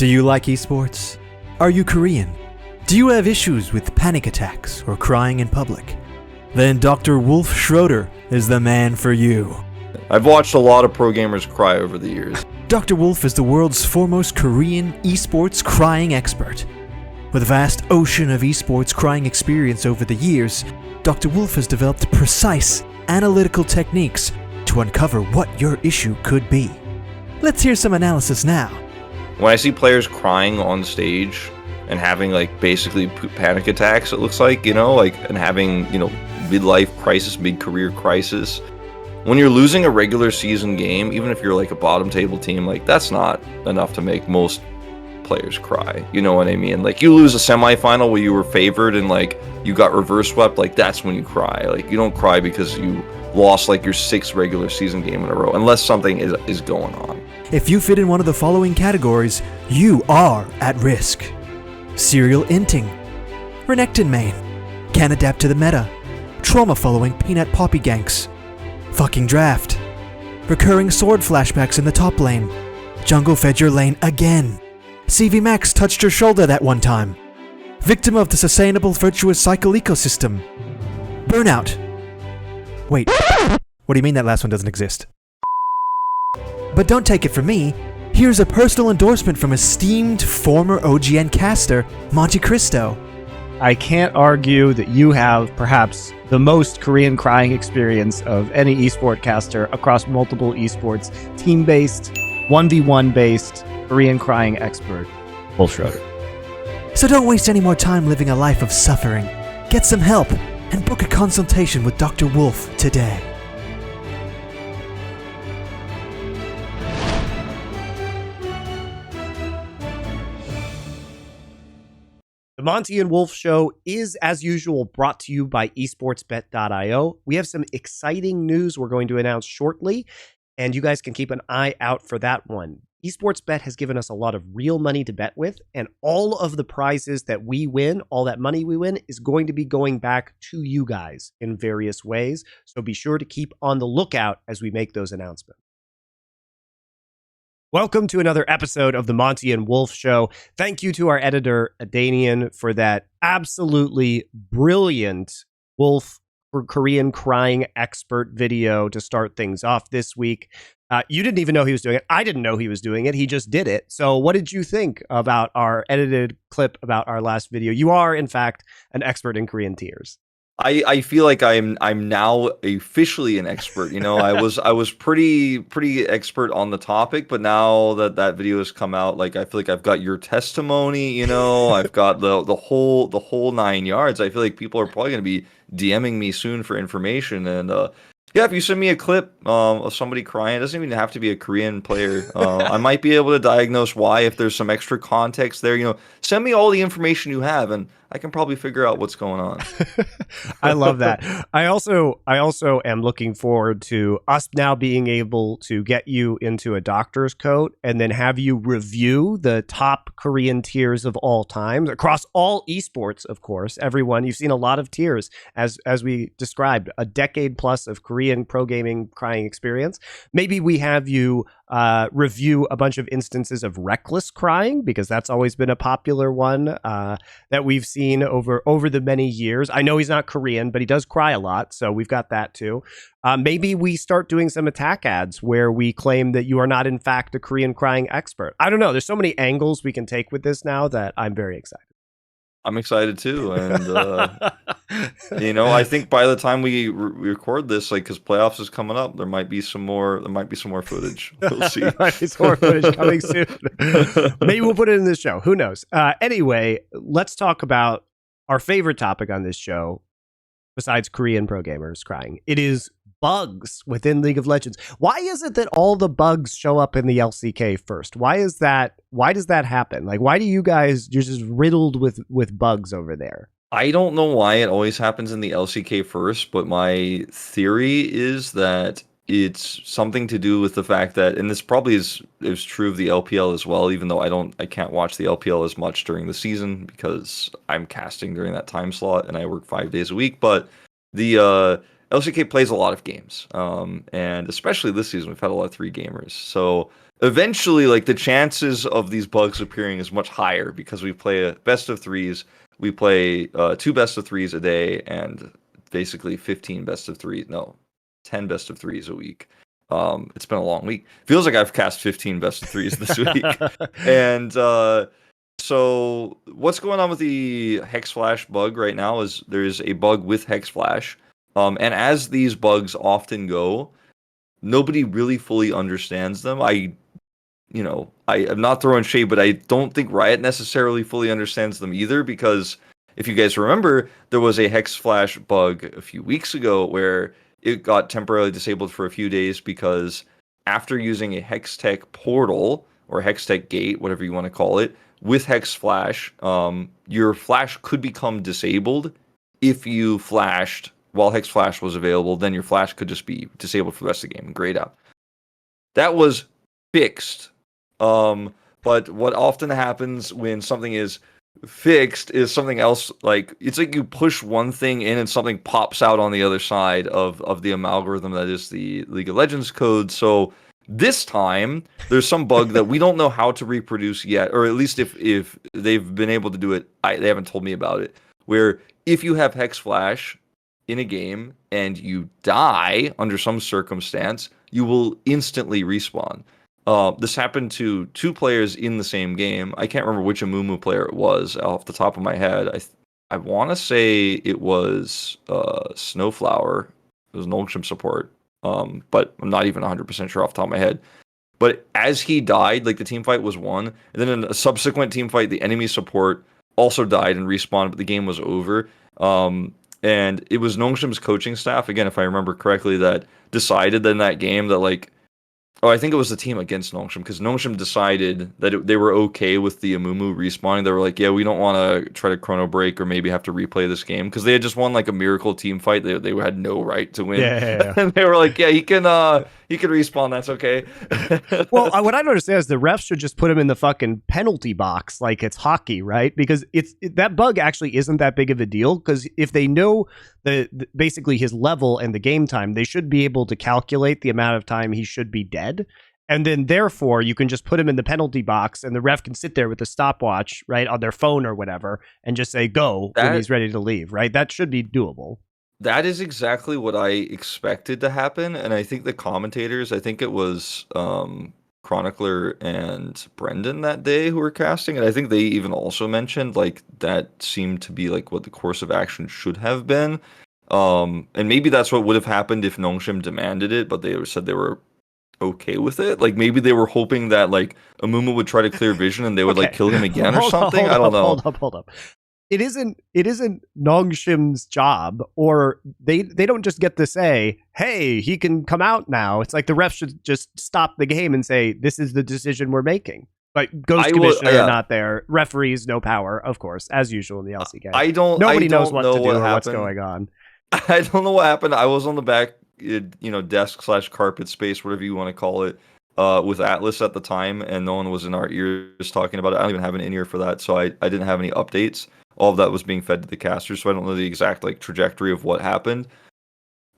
Do you like esports? Are you Korean? Do you have issues with panic attacks or crying in public? Then Dr. Wolf Schröder is the man for you. I've watched a lot of pro gamers cry over the years. Dr. Wolf is the world's foremost Korean esports crying expert. With a vast ocean of esports crying experience over the years, Dr. Wolf has developed precise, analytical techniques to uncover what your issue could be. Let's hear some analysis now. When I see players crying on stage and having like basically panic attacks, it looks like, and having, midlife crisis, mid-career crisis. When you're losing a regular season game, even if you're like a bottom table team, like that's not enough to make most players cry. You know what I mean? Like you lose a semifinal where you were favored and like you got reverse swept, like that's when you cry. Like you don't cry because you lost like your 6th regular season game in a row, unless something is going on. If you fit in one of the following categories, you are at risk. Serial inting, Renekton main, can't adapt to the meta, trauma following peanut poppy ganks, fucking draft, recurring sword flashbacks in the top lane, jungle fed your lane again, CV Max touched your shoulder that one time, victim of the sustainable virtuous cycle ecosystem, burnout. Wait, what do you mean that last one doesn't exist? But don't take it from me. Here's a personal endorsement from esteemed former OGN caster, MonteCristo. I can't argue that you have perhaps the most Korean crying experience of any esport caster across multiple esports, team-based, 1v1-based, Korean crying expert, Wolf Schröder. So don't waste any more time living a life of suffering. Get some help and book a consultation with Dr. Wolf today. The Monte and Wolf Show is, as usual, brought to you by esportsbet.io. We have some exciting news we're going to announce shortly, and you guys can keep an eye out for that one. EsportsBet has given us a lot of real money to bet with, and all of the prizes that we win, all that money we win, is going to be going back to you guys in various ways. So be sure to keep on the lookout as we make those announcements. Welcome to another episode of the Monte and Wolf Show. Thank you to our editor, Adanian, for that absolutely brilliant Wolf Korean crying expert video to start things off this week. You didn't even know he was doing it. I didn't know he was doing it. He just did it. So what did you think about our edited clip about our last video? You are, in fact, an expert in Korean tears. I feel like I'm now officially an expert. I was pretty expert on the topic, but now that video has come out, like I feel like I've got your testimony. I've got the whole 9 yards. I feel like people are probably going to be DMing me soon for information. And yeah, if you send me a clip of somebody crying, it doesn't even have to be a Korean player. I might be able to diagnose why if there's some extra context there. Send me all the information you have, and I can probably figure out what's going on. I love that. I also am looking forward to us now being able to get you into a doctor's coat and then have you review the top Korean tiers of all time across all esports, of course. Everyone, you've seen a lot of tiers as we described, a decade plus of Korean pro gaming crying experience. Maybe we have you review a bunch of instances of reckless crying, because that's always been a popular one that we've seen over the many years. I know he's not Korean, but he does cry a lot, so we've got that too. Maybe we start doing some attack ads where we claim that you are not in fact a Korean crying expert. I don't know. There's so many angles we can take with this now that I'm very excited. I'm excited too, and I think by the time we record this, like, because playoffs is coming up, there might be some more footage. We'll see. There might be some more footage coming soon. Maybe we'll put it in this show. Who knows? Anyway, let's talk about our favorite topic on this show, besides Korean pro gamers crying. It is bugs within League of Legends. Why is it that all the bugs show up in the LCK first? Why is that? Why does that happen? Like, why do you guys, you're just riddled with bugs over there? I don't know why it always happens in the LCK first, but my theory is that it's something to do with the fact that, and this probably is true of the LPL as well, even though I can't watch the LPL as much during the season because I'm casting during that time slot and I work 5 days a week, but the LCK plays a lot of games, and especially this season, we've had a lot of 3 gamers. So eventually, like, the chances of these bugs appearing is much higher because we play a best of threes. We play 2 best of threes a day and basically 15 best of threes. No, 10 best of threes a week. It's been a long week. Feels like I've cast 15 best of threes this week. And so what's going on with the Hex Flash bug right now is there's a bug with Hex Flash. And as these bugs often go, nobody really fully understands them. I'm not throwing shade, but I don't think Riot necessarily fully understands them either, because if you guys remember, there was a Hex Flash bug a few weeks ago where it got temporarily disabled for a few days because after using a Hextech portal or Hextech gate, whatever you want to call it, with Hex Flash, your flash could become disabled if you flashed while Hex Flash was available. Then your flash could just be disabled for the rest of the game. Grayed out. That was fixed. But what often happens when something is fixed is something else. Like, it's like you push one thing in and something pops out on the other side of the algorithm that is the League of Legends code. So this time there's some bug that we don't know how to reproduce yet, or at least if they've been able to do it, they haven't told me about it, where if you have Hex Flash in a game and you die under some circumstance, you will instantly respawn. This happened to 2 players in the same game. I can't remember which Amumu player it was off the top of my head. I want to say it was Snowflower. It was an Ultram support, but I'm not even 100% sure off the top of my head. But as he died, like, the team fight was won, and then in a subsequent team fight, the enemy support also died and respawned, but the game was over. And it was Nongsham's coaching staff, again, if I remember correctly, that decided in that game that, like, I think it was the team against Nongshim, because Nongshim decided that they were okay with the Amumu respawning. They were like, yeah, we don't want to try to chrono break or maybe have to replay this game, because they had just won like a miracle team fight. They had no right to win. Yeah. And they were like, yeah, he can respawn. That's okay. Well, what I don't understand is the refs should just put him in the fucking penalty box like it's hockey, right? Because that bug actually isn't that big of a deal, because if they know basically his level and the game time, they should be able to calculate the amount of time he should be dead. And then therefore you can just put him in the penalty box and the ref can sit there with a stopwatch, right, on their phone or whatever, and just say go when he's ready to leave, right? That should be doable. That is exactly what I expected to happen. And I think the commentators, I think it was Chronicler and Brendan that day who were casting, and I think they even also mentioned like that seemed to be like what the course of action should have been. And maybe that's what would have happened if Nongshim demanded it, but they said they were okay with it. Like, maybe they were hoping that like Amumu would try to clear vision and they would like kill him again or something. I don't know. Hold up. It isn't Nongshim's job, or they don't just get to say, hey, he can come out now. It's like the refs should just stop the game and say, this is the decision we're making. But Ghost Commissioner not there. Referees, no power, of course, as usual in the LCK. Nobody knows what to do or what's going on. I don't know what happened. I was on the back, desk/carpet space, whatever you want to call it, with Atlas at the time, and no one was in our ears talking about it. I don't even have an in-ear for that, so I didn't have any updates. All of that was being fed to the casters, so I don't know the exact like trajectory of what happened.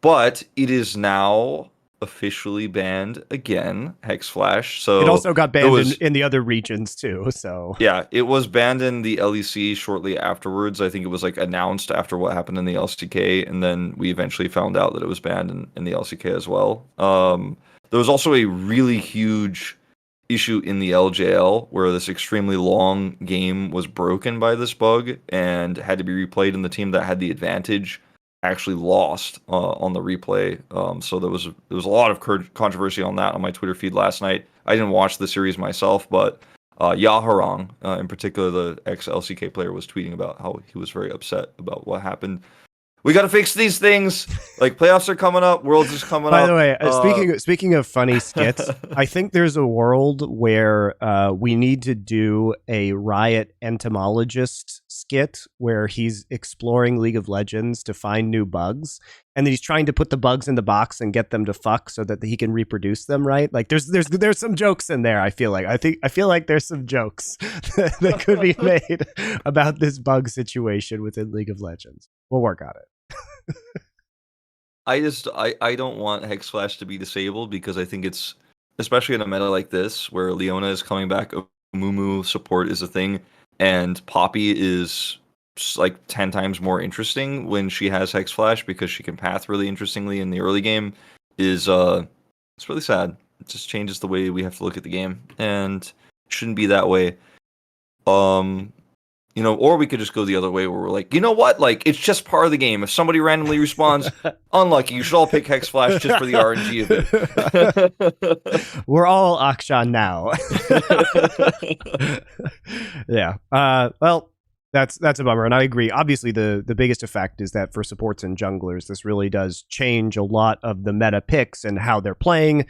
But it is now officially banned again, Hex Flash. So it also got banned in the other regions too. So yeah, it was banned in the LEC shortly afterwards. I think it was like announced after what happened in the LCK, and then we eventually found out that it was banned in the LCK as well. There was also a really huge issue in the LJL where this extremely long game was broken by this bug and had to be replayed, and the team that had the advantage actually lost on the replay. So there was a lot of controversy on that on my Twitter feed last night. I didn't watch the series myself, but Yaharong, in particular, the ex-LCK player, was tweeting about how he was very upset about what happened. We got to fix these things. Like, playoffs are coming up. Worlds is coming up. By the way, speaking of funny skits, I think there's a world where we need to do a Riot entomologist skit where he's exploring League of Legends to find new bugs, and then he's trying to put the bugs in the box and get them to fuck so that he can reproduce them. Right? Like, there's some jokes in there. I feel like there's some jokes that could be made about this bug situation within League of Legends. We'll work on it. I don't want Hex Flash to be disabled because I think it's especially in a meta like this where Leona is coming back, Mumu support is a thing, and Poppy is like 10 times more interesting when she has Hex Flash because she can path really interestingly in the early game, is it's really sad. It just changes the way we have to look at the game, and it shouldn't be that way. Or we could just go the other way where we're like, you know what? Like, it's just part of the game. If somebody randomly responds, unlucky, you should all pick Hex Flash just for the RNG of it. We're all Akshan now. Yeah. Well, that's a bummer, and I agree. Obviously, the biggest effect is that for supports and junglers, this really does change a lot of the meta picks and how they're playing.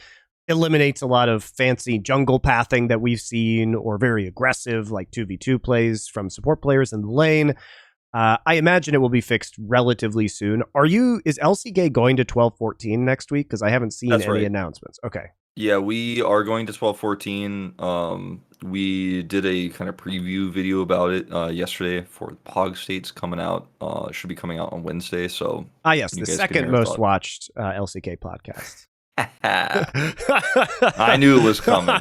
Eliminates a lot of fancy jungle pathing that we've seen, or very aggressive like 2v2 plays from support players in the lane. I imagine it will be fixed relatively soon. Is LCK going to 12-14 next week? Because I haven't seen any announcements. Okay. Yeah, we are going to 12-14. We did a kind of preview video about it yesterday for Pog States coming out. It should be coming out on Wednesday. So yes, the second most watched LCK podcast. I knew it was coming.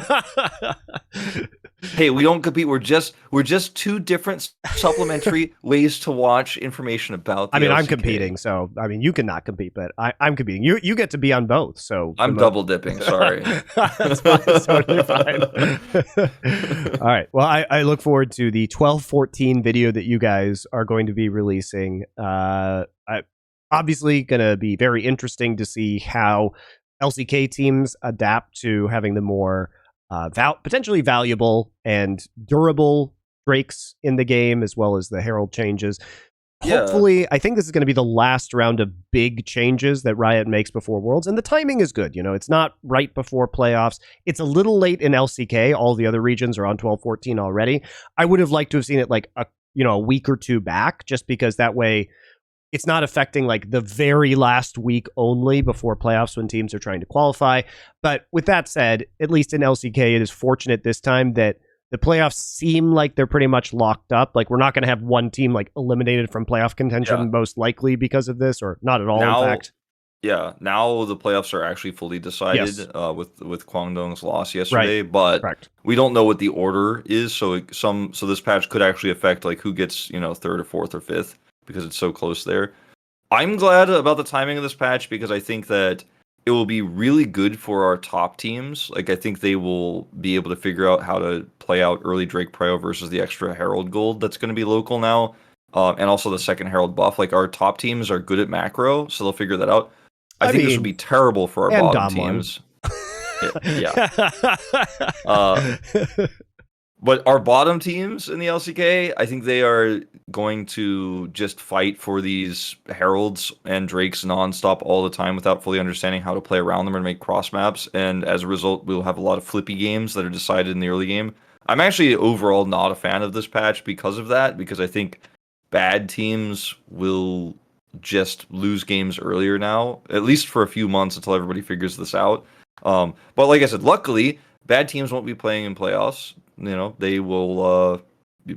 Hey, we don't compete. We're just two different supplementary ways to watch information about the LCK. I'm competing, so you cannot compete, but I'm competing. You get to be on both, so I'm double dipping. Sorry. That's fine. It's totally fine. All right. Well, I look forward to the 12-14 video that you guys are going to be releasing. Obviously, going to be very interesting to see how LCK teams adapt to having the more potentially valuable and durable Drakes in the game, as well as the Herald changes. Hopefully, I think this is going to be the last round of big changes that Riot makes before Worlds, and the timing is good. It's not right before playoffs. It's a little late in LCK. All the other regions are on 12-14 already. I would have liked to have seen it like a week or two back, just because that way it's not affecting like the very last week only before playoffs when teams are trying to qualify. But with that said, at least in LCK, it is fortunate this time that the playoffs seem like they're pretty much locked up. Like, we're not going to have one team like eliminated from playoff contention, most likely because of this, or not at all, in fact. Yeah, now the playoffs are actually fully decided with Kwangdong's loss yesterday, but we don't know what the order is. So this patch could actually affect like who gets third or fourth or fifth, because it's so close there. I'm glad about the timing of this patch because I think that it will be really good for our top teams. Like, I think they will be able to figure out how to play out early Drake Prio versus the extra Herald gold that's going to be local now, and also the second Herald buff. Like, our top teams are good at macro, so they'll figure that out. I think this would be terrible for our bottom teams. But our bottom teams in the LCK, I think they are going to just fight for these Heralds and Drakes nonstop all the time without fully understanding how to play around them and make cross maps. And as a result, we'll have a lot of flippy games that are decided in the early game. I'm actually overall not a fan of this patch because of that, because I think bad teams will just lose games earlier now, at least for a few months until everybody figures this out. But like I said, luckily, bad teams won't be playing in playoffs. They will,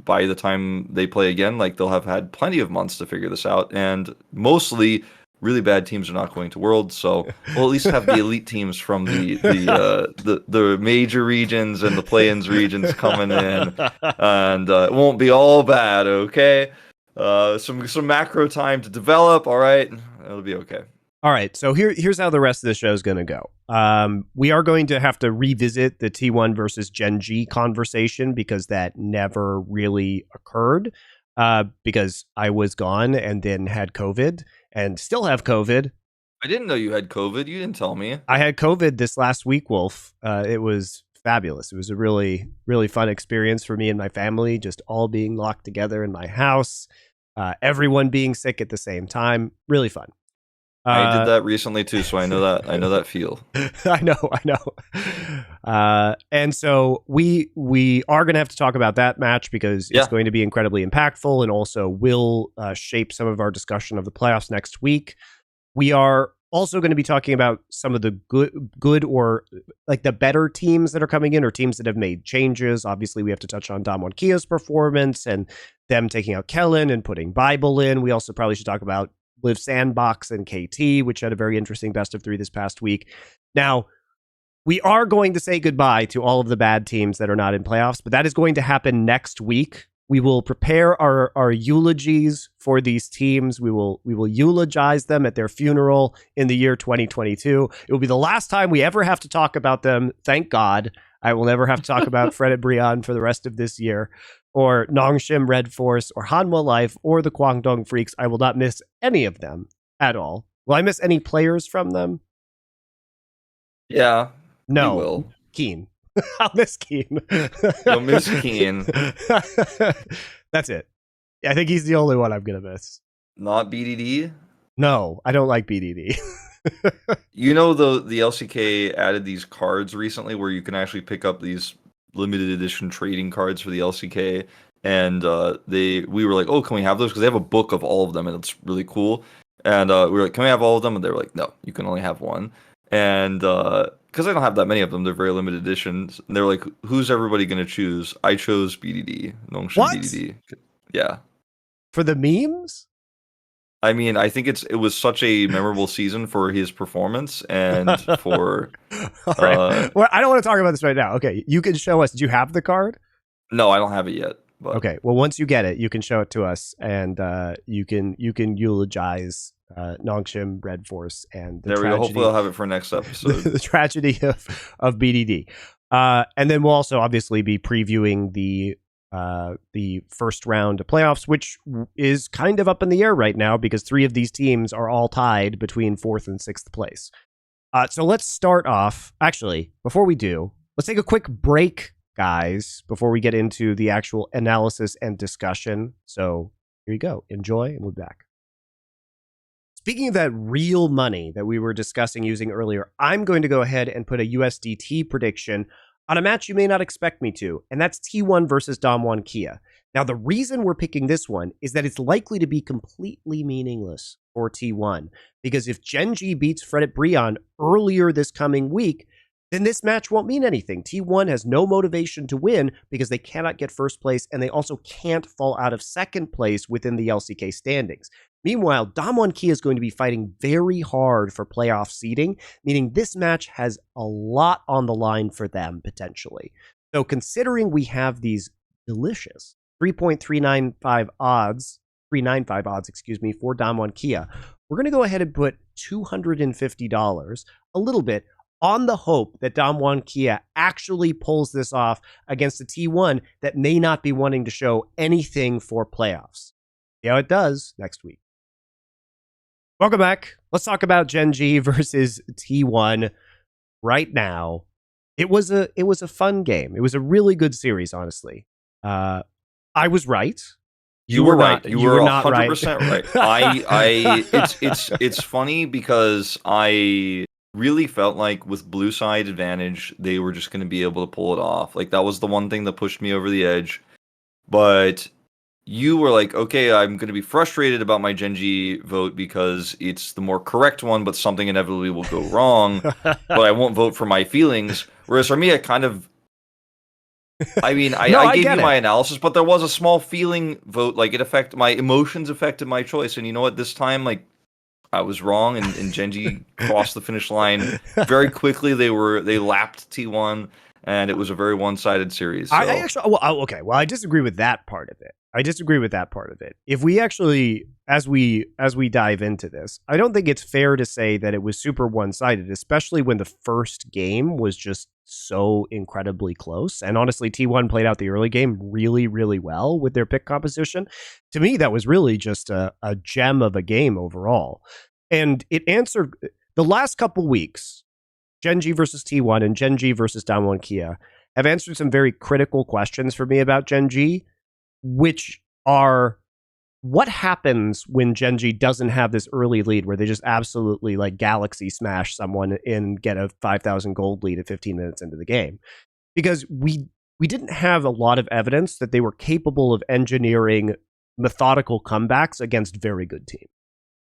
by the time they play again, like, they'll have had plenty of months to figure this out. And mostly, really bad teams are not going to Worlds, so we'll at least have the elite teams from the major regions and the play-ins regions coming in, and it won't be all bad. Okay, some macro time to develop. All right, it'll be okay. All right, so here's how the rest of the show is going to go. We are going to have to revisit the T1 versus Gen.G conversation because that never really occurred, because I was gone and then had COVID and still have COVID. I didn't know you had COVID. You didn't tell me. I had COVID this last week, Wolf. It was fabulous. It was a really, really fun experience for me and my family, just all being locked together in my house, everyone being sick at the same time. Really fun. I did that recently too, so I know that feel. I know. And so we are going to have to talk about that match because it's going to be incredibly impactful and also will shape some of our discussion of the playoffs next week. We are also going to be talking about some of the good or like the better teams that are coming in, or teams that have made changes. Obviously, we have to touch on DAMWON KIA's performance and them taking out Kellen and putting Bible in. We also probably should talk about Liiv SANDBOX and KT, which had a very interesting best of 3 this past week. Now, We are going to say goodbye to all of the bad teams that are not in playoffs, but that is going to happen next week. We will prepare our eulogies for these teams. We will eulogize them at their funeral in the year 2022. It will be the last time we ever have to talk about them. Thank God. I will never have to talk about Fred and Brian for the rest of this year, or Nongshim Red Force, or Hanwha Life, or the Guangdong Freaks. I will not miss any of them at all. Will I miss any players from them? Yeah. No. You will. Keen. I'll miss Keen. You'll miss Keen. That's it. I think he's the only one I'm going to miss. Not BDD? No, I don't like BDD. You know, the LCK added these cards recently where you can actually pick up these limited edition trading cards for the LCK. And we were like, oh, can we have those? Because they have a book of all of them, and it's really cool. And we were like, can we have all of them? And they were like, no, you can only have one. And because I don't have that many of them, they're very limited editions. And they're like, who's everybody going to choose? I chose BDD. Nongshim What? BDD. Yeah. For the memes? I mean, I think it was such a memorable season for his performance and for... All right. Well, I don't want to talk about this right now. Okay, you can show us. Did you have the card? No, I don't have it yet. But... Okay, well, once you get it, you can show it to us, and you can eulogize Nongshim Red Force and the there we tragedy. go. Hopefully I'll have it for next episode. The tragedy of BDD. And then we'll also obviously be previewing the first round of playoffs, which is kind of up in the air right now because 3 of these teams are all tied between 4th and 6th place. So let's start off. Actually, before we do, let's take a quick break, guys, before we get into the actual analysis and discussion. So here you go. Enjoy, and we'll be back. Speaking of that real money that we were discussing using earlier, I'm going to go ahead and put a USDT prediction on a match you may not expect me to, and that's T1 versus DAMWON KIA. Now, the reason we're picking this one is that it's likely to be completely meaningless for T1, because if Gen.G beats Fred Brian earlier this coming week, then this match won't mean anything. T1 has no motivation to win because they cannot get first place, and they also can't fall out of second place within the LCK standings. Meanwhile, DAMWON KIA is going to be fighting very hard for playoff seeding, meaning this match has a lot on the line for them, potentially. So considering we have these delicious 3.395 odds, 395 odds, excuse me, for DAMWON KIA, we're going to go ahead and put $250, a little bit, on the hope that DAMWON KIA actually pulls this off against a T1 that may not be wanting to show anything for playoffs. See how it does next week. Welcome back. Let's talk about Gen.G versus T1 right now. It was a fun game. It was a really good series, honestly. I was right. You were right. Not, you were not 100% right. It's funny because I really felt like with blue side advantage, they were just going to be able to pull it off. Like, that was the one thing that pushed me over the edge. But you were like, okay, I'm going to be frustrated about my Gen.G vote because it's the more correct one, but something inevitably will go wrong. But I won't vote for my feelings. Whereas for me, I kind of... I mean, I gave you my analysis, but there was a small feeling vote. Like, my emotions affected my choice. And you know what? This time, like, I was wrong, and Gen.G crossed the finish line very quickly. They lapped T1, and it was a very one-sided series. So. I actually, I disagree with that part of it. If we actually, as we dive into this, I don't think it's fair to say that it was super one-sided, especially when the first game was just so incredibly close. And honestly, T1 played out the early game really, really well with their pick composition. To me, that was really just a gem of a game overall. And it answered the last couple weeks, Gen.G versus T1 and Gen.G versus DAMWON KIA have answered some very critical questions for me about Gen.G, which are, what happens when Gen.G doesn't have this early lead where they just absolutely like galaxy smash someone and get a 5,000 gold lead at 15 minutes into the game? Because we didn't have a lot of evidence that they were capable of engineering methodical comebacks against very good teams.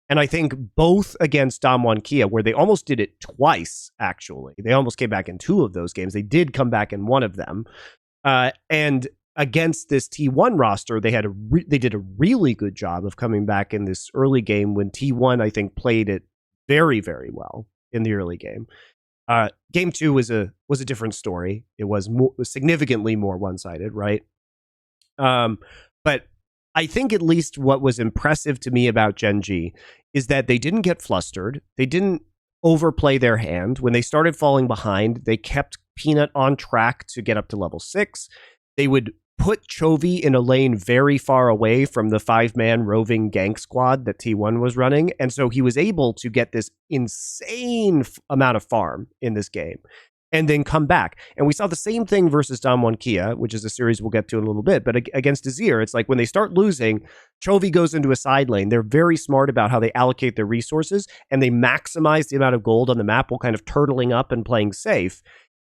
And I think both against DAMWON KIA, where they almost did it twice, actually. They almost came back in 2 of those games. They did come back in 1 of them. And against this T1 roster, they did a really good job of coming back in this early game when T1, I think, played it very, very well in the early game. Game 2 was a different story. It was significantly more one-sided, right? But I think at least what was impressive to me about Gen.G is that they didn't get flustered. They didn't overplay their hand. When they started falling behind, they kept Peanut on track to get up to level 6. They would put Chovy in a lane very far away from the 5-man roving gank squad that T1 was running. And so he was able to get this insane amount of farm in this game and then come back. And we saw the same thing versus DAMWON KIA, which is a series we'll get to in a little bit. But against Azir, it's like when they start losing, Chovy goes into a side lane. They're very smart about how they allocate their resources, and they maximize the amount of gold on the map while kind of turtling up and playing safe.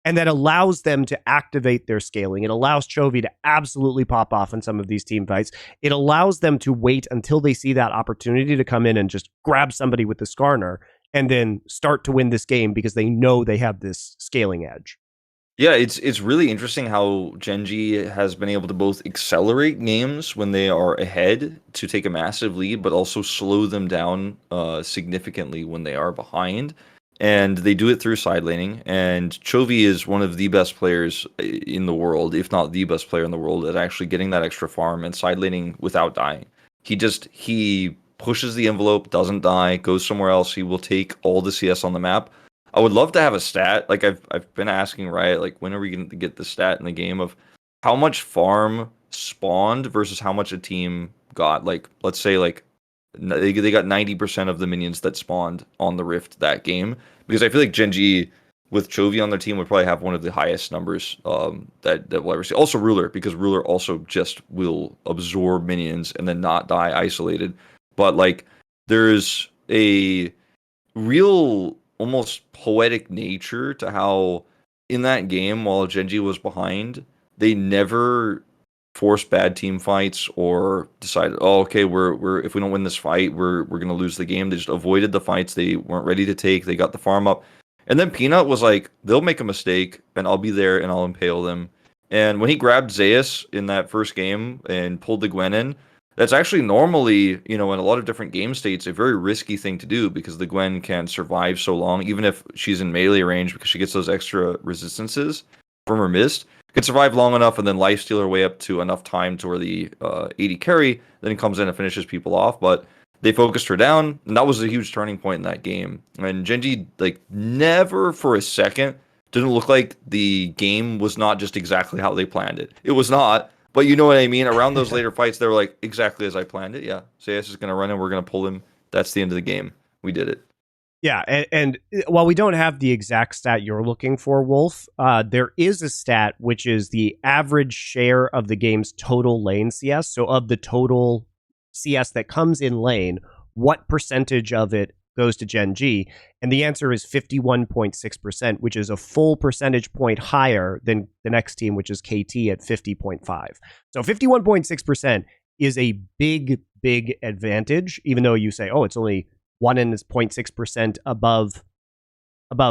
And that allows them to activate their scaling. It allows Chovy to absolutely pop off in some of these team fights. It allows them to wait until they see that opportunity to come in and just grab somebody with the Skarner and then start to win this game because they know they have this scaling edge. Yeah, it's really interesting how Gen.G has been able to both accelerate games when they are ahead to take a massive lead, but also slow them down significantly when they are behind. And they do it through side laning. And Chovy is one of the best players in the world, if not the best player in the world, at actually getting that extra farm and side laning without dying. He pushes the envelope, doesn't die, goes somewhere else. He will take all the CS on the map. I would love to have a stat. Like I've been asking Riot, like when are we going to get the stat in the game of how much farm spawned versus how much a team got? Like let's say like they got 90% of the minions that spawned on the Rift that game, because I feel like Gen.G with Chovy on their team would probably have one of the highest numbers that we'll ever see. Also Ruler, because Ruler also just will absorb minions and then not die isolated. But like there's a real almost poetic nature to how in that game while Gen.G was behind, they never forced bad team fights or decided, oh, okay, we're if we don't win this fight, we're gonna lose the game. They just avoided the fights they weren't ready to take. They got the farm up. And then Peanut was like, they'll make a mistake and I'll be there and I'll impale them. And when he grabbed Zeus in that first game and pulled the Gwen in, that's actually normally, in a lot of different game states, a very risky thing to do because the Gwen can survive so long, even if she's in melee range, because she gets those extra resistances from her mist. Could survive long enough and then lifesteal her way up to enough time to where the AD carry then comes in and finishes people off. But they focused her down, and that was a huge turning point in that game. And Gen.G, like, never for a second didn't look like the game was not just exactly how they planned it. It was not, but you know what I mean? Around those later fights, they were like, exactly as I planned it. Yeah, Zeus is going to run and we're going to pull him. That's the end of the game. We did it. Yeah, and while we don't have the exact stat you're looking for, Wolf, there is a stat which is the average share of the game's total lane CS. So of the total CS that comes in lane, what percentage of it goes to Gen.G? And the answer is 51.6%, which is a full percentage point higher than the next team, which is KT at 50.5. So 51.6% is a big, big advantage, even though you say, oh, it's only 1.6% above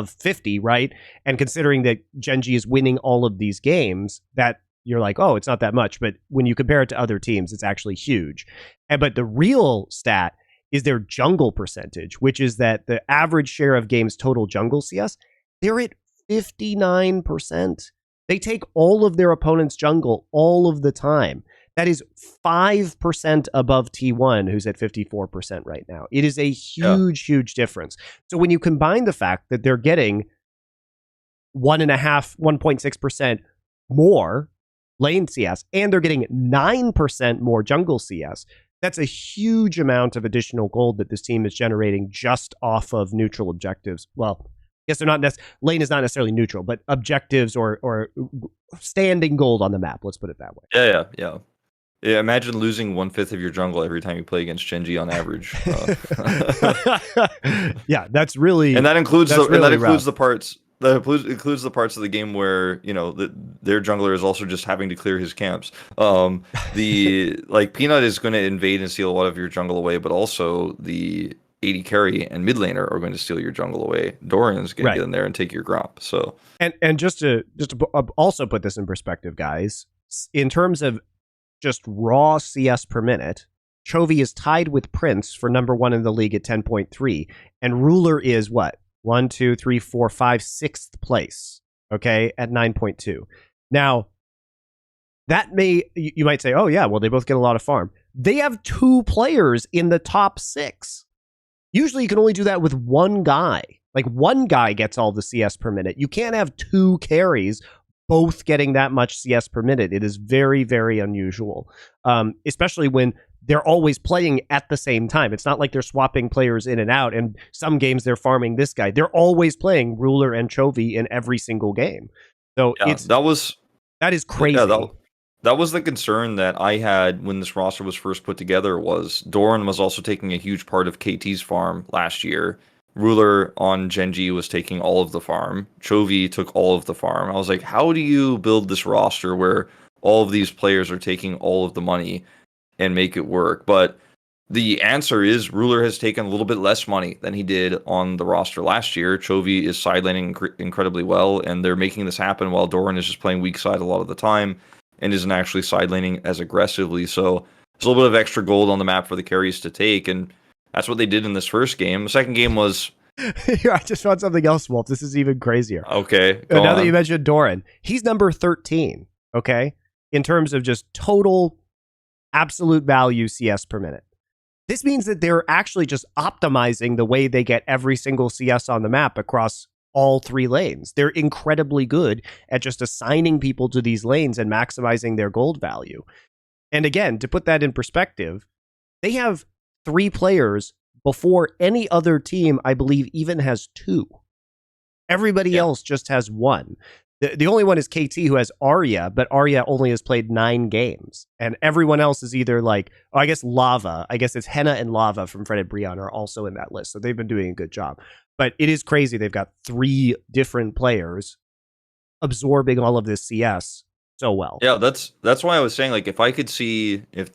50, right? And considering that Gen.G is winning all of these games, that you're like, oh, it's not that much. But when you compare it to other teams, it's actually huge. But the real stat is their jungle percentage, which is that the average share of games total jungle CS, they're at 59%. They take all of their opponent's jungle all of the time. That is 5% above T1, who's at 54% right now. It is a huge, huge difference. So when you combine the fact that they're getting 1.6% more lane CS, and they're getting 9% more jungle CS, that's a huge amount of additional gold that this team is generating just off of neutral objectives. Well, I guess they're not lane is not necessarily neutral, but objectives or standing gold on the map. Let's put it that way. Yeah, imagine losing 1/5 of your jungle every time you play against Gen.G on average. Yeah, that's really, and that includes the parts. That includes the parts of the game where their jungler is also just having to clear his camps. Peanut is going to invade and steal a lot of your jungle away, but also the AD carry and mid laner are going to steal your jungle away. Doran's going to get in there and take your gromp. So and just to also put this in perspective, guys, in terms of just raw CS per minute, Chovy is tied with Prince for #1 in the league at 10.3, and Ruler is what? 1, 2, 3, 4, 5, 6th place, okay, at 9.2. Now, that you might say, oh yeah, well, they both get a lot of farm. They have 2 players in the top 6. Usually you can only do that with one guy. Like, one guy gets all the CS per minute. You can't have 2 carries both getting that much CS per minute. It is very, very unusual, especially when they're always playing at the same time. It's not like they're swapping players in and out, and some games they're farming this guy. They're always playing Ruler and Chovy in every single game. So yeah, that is crazy. Yeah, that was the concern that I had when this roster was first put together. Was Doran was also taking a huge part of KT's farm last year. Ruler on Gen.G was taking all of the farm. Chovy took all of the farm. I was like, how do you build this roster where all of these players are taking all of the money and make it work? But the answer is Ruler has taken a little bit less money than he did on the roster last year. Chovy is sidelaning incredibly well, and they're making this happen while Doran is just playing weak side a lot of the time and isn't actually sidelaning as aggressively. So there's a little bit of extra gold on the map for the carries to take, and that's what they did in this first game. The second game was... I just found something else, Wolf. This is even crazier. Okay, now that you mentioned Doran, he's number 13, okay? In terms of just total absolute value CS per minute. This means that they're actually just optimizing the way they get every single CS on the map across all 3 lanes. They're incredibly good at just assigning people to these lanes and maximizing their gold value. And again, to put that in perspective, they have 3 players before any other team, I believe, even has 2. Everybody else just has 1. The only one is KT, who has Arya, but Arya only has played 9 games. And everyone else is either like, I guess Lava. I guess it's Henna and Lava from Fred and Brion are also in that list. So they've been doing a good job. But it is crazy. They've got 3 different players absorbing all of this CS so well. Yeah, that's why I was saying, like, if I could see if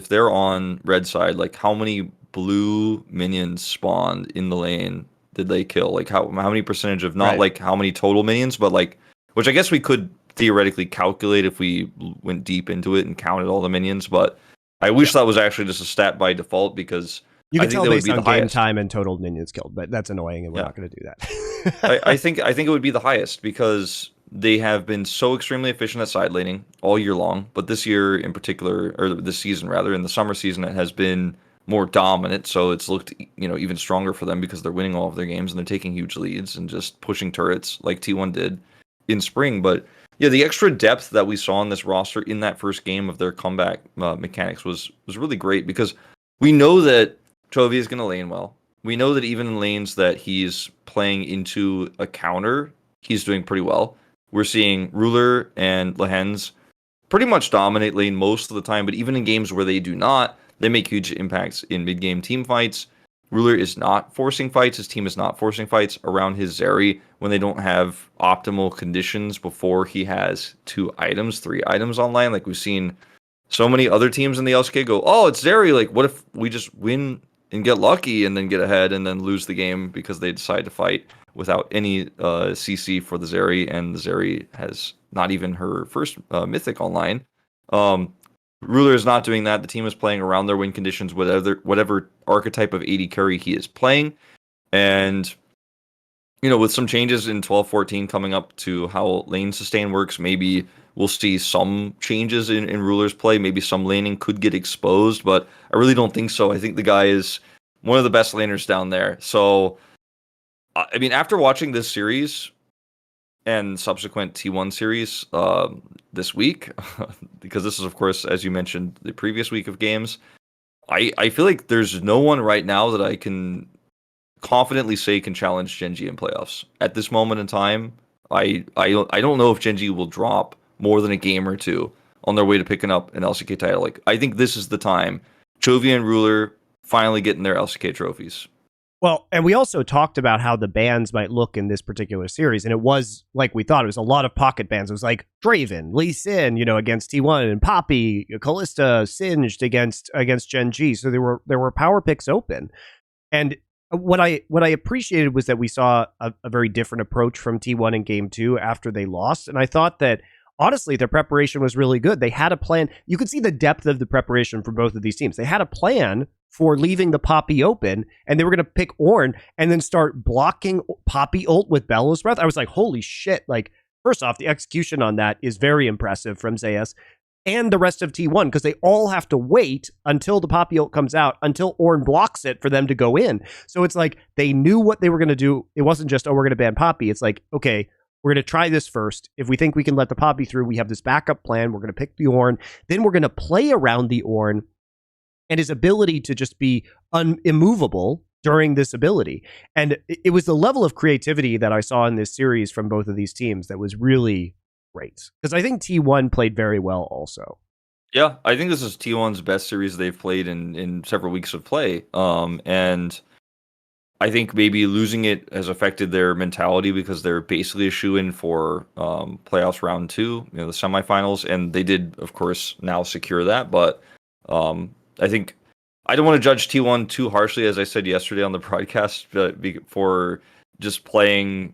they're on red side, like how many blue minions spawned in the lane did they kill? Like how many percentage of not like how many total minions, but like, which I guess we could theoretically calculate if we went deep into it and counted all the minions, but I wish that was actually just a stat by default, because you can tell based on game highest time and total minions killed, but that's annoying, and we're not going to do that. I think it would be the highest, because they have been so extremely efficient at side laning all year long, but this year in particular, or this season rather, in the summer season, it has been more dominant, so it's looked even stronger for them because they're winning all of their games and they're taking huge leads and just pushing turrets like T1 did in spring. But yeah, the extra depth that we saw in this roster in that first game of their comeback mechanics was really great, because we know that Chovy is going to lane well. We know that even in lanes that he's playing into a counter, he's doing pretty well. We're seeing Ruler and Lehens pretty much dominate lane most of the time, but even in games where they do not, they make huge impacts in mid-game team fights. Ruler is not forcing fights. His team is not forcing fights around his Zeri when they don't have optimal conditions before he has 2 items, 3 items online. Like, we've seen so many other teams in the LCK go, oh, it's Zeri. Like, what if we just win and get lucky and then get ahead and then lose the game because they decide to fight without any CC for the Zeri, and the Zeri has not even her first mythic online. Ruler is not doing that. The team is playing around their win conditions, whatever archetype of AD carry he is playing. And, with some changes in 12-14 coming up to how lane sustain works, maybe we'll see some changes in Ruler's play. Maybe some laning could get exposed, but I really don't think so. I think the guy is one of the best laners down there. So, I mean, after watching this series and subsequent T1 series this week, because this is, of course, as you mentioned, the previous week of games, I feel like there's no one right now that I can confidently say can challenge Gen.G in playoffs. At this moment in time, I don't know if Gen.G will drop more than a game or 2 on their way to picking up an LCK title. Like, I think this is the time Chovy and Ruler finally getting their LCK trophies. Well, and we also talked about how the bans might look in this particular series, and it was like we thought. It was a lot of pocket bans. It was like Draven, Lee Sin, against T1, and Poppy, Kalista, Singed against Gen.G. So there were power picks open, and what I appreciated was that we saw a very different approach from T1 in Game 2 after they lost, and I thought that honestly their preparation was really good. They had a plan. You could see the depth of the preparation for both of these teams. They had a plan for leaving the Poppy open, and they were going to pick Ornn and then start blocking Poppy ult with Bellows Breath. I was like, holy shit. Like, first off, the execution on that is very impressive from Zayas and the rest of T1, because they all have to wait until the Poppy ult comes out, until Ornn blocks it for them to go in. So it's like they knew what they were going to do. It wasn't just, oh, we're going to ban Poppy. It's like, okay, we're going to try this first. If we think we can let the Poppy through, we have this backup plan. We're going to pick the Ornn. Then we're going to play around the Ornn and his ability to just be immovable during this ability. And it was the level of creativity that I saw in this series from both of these teams that was really great. Because I think T1 played very well also. Yeah, I think this is T1's best series they've played in several weeks of play. And I think maybe losing it has affected their mentality, because they're basically a shoe-in for playoffs round 2, the semifinals. And they did, of course, now secure that. But I think I don't want to judge T1 too harshly, as I said yesterday on the broadcast, for just playing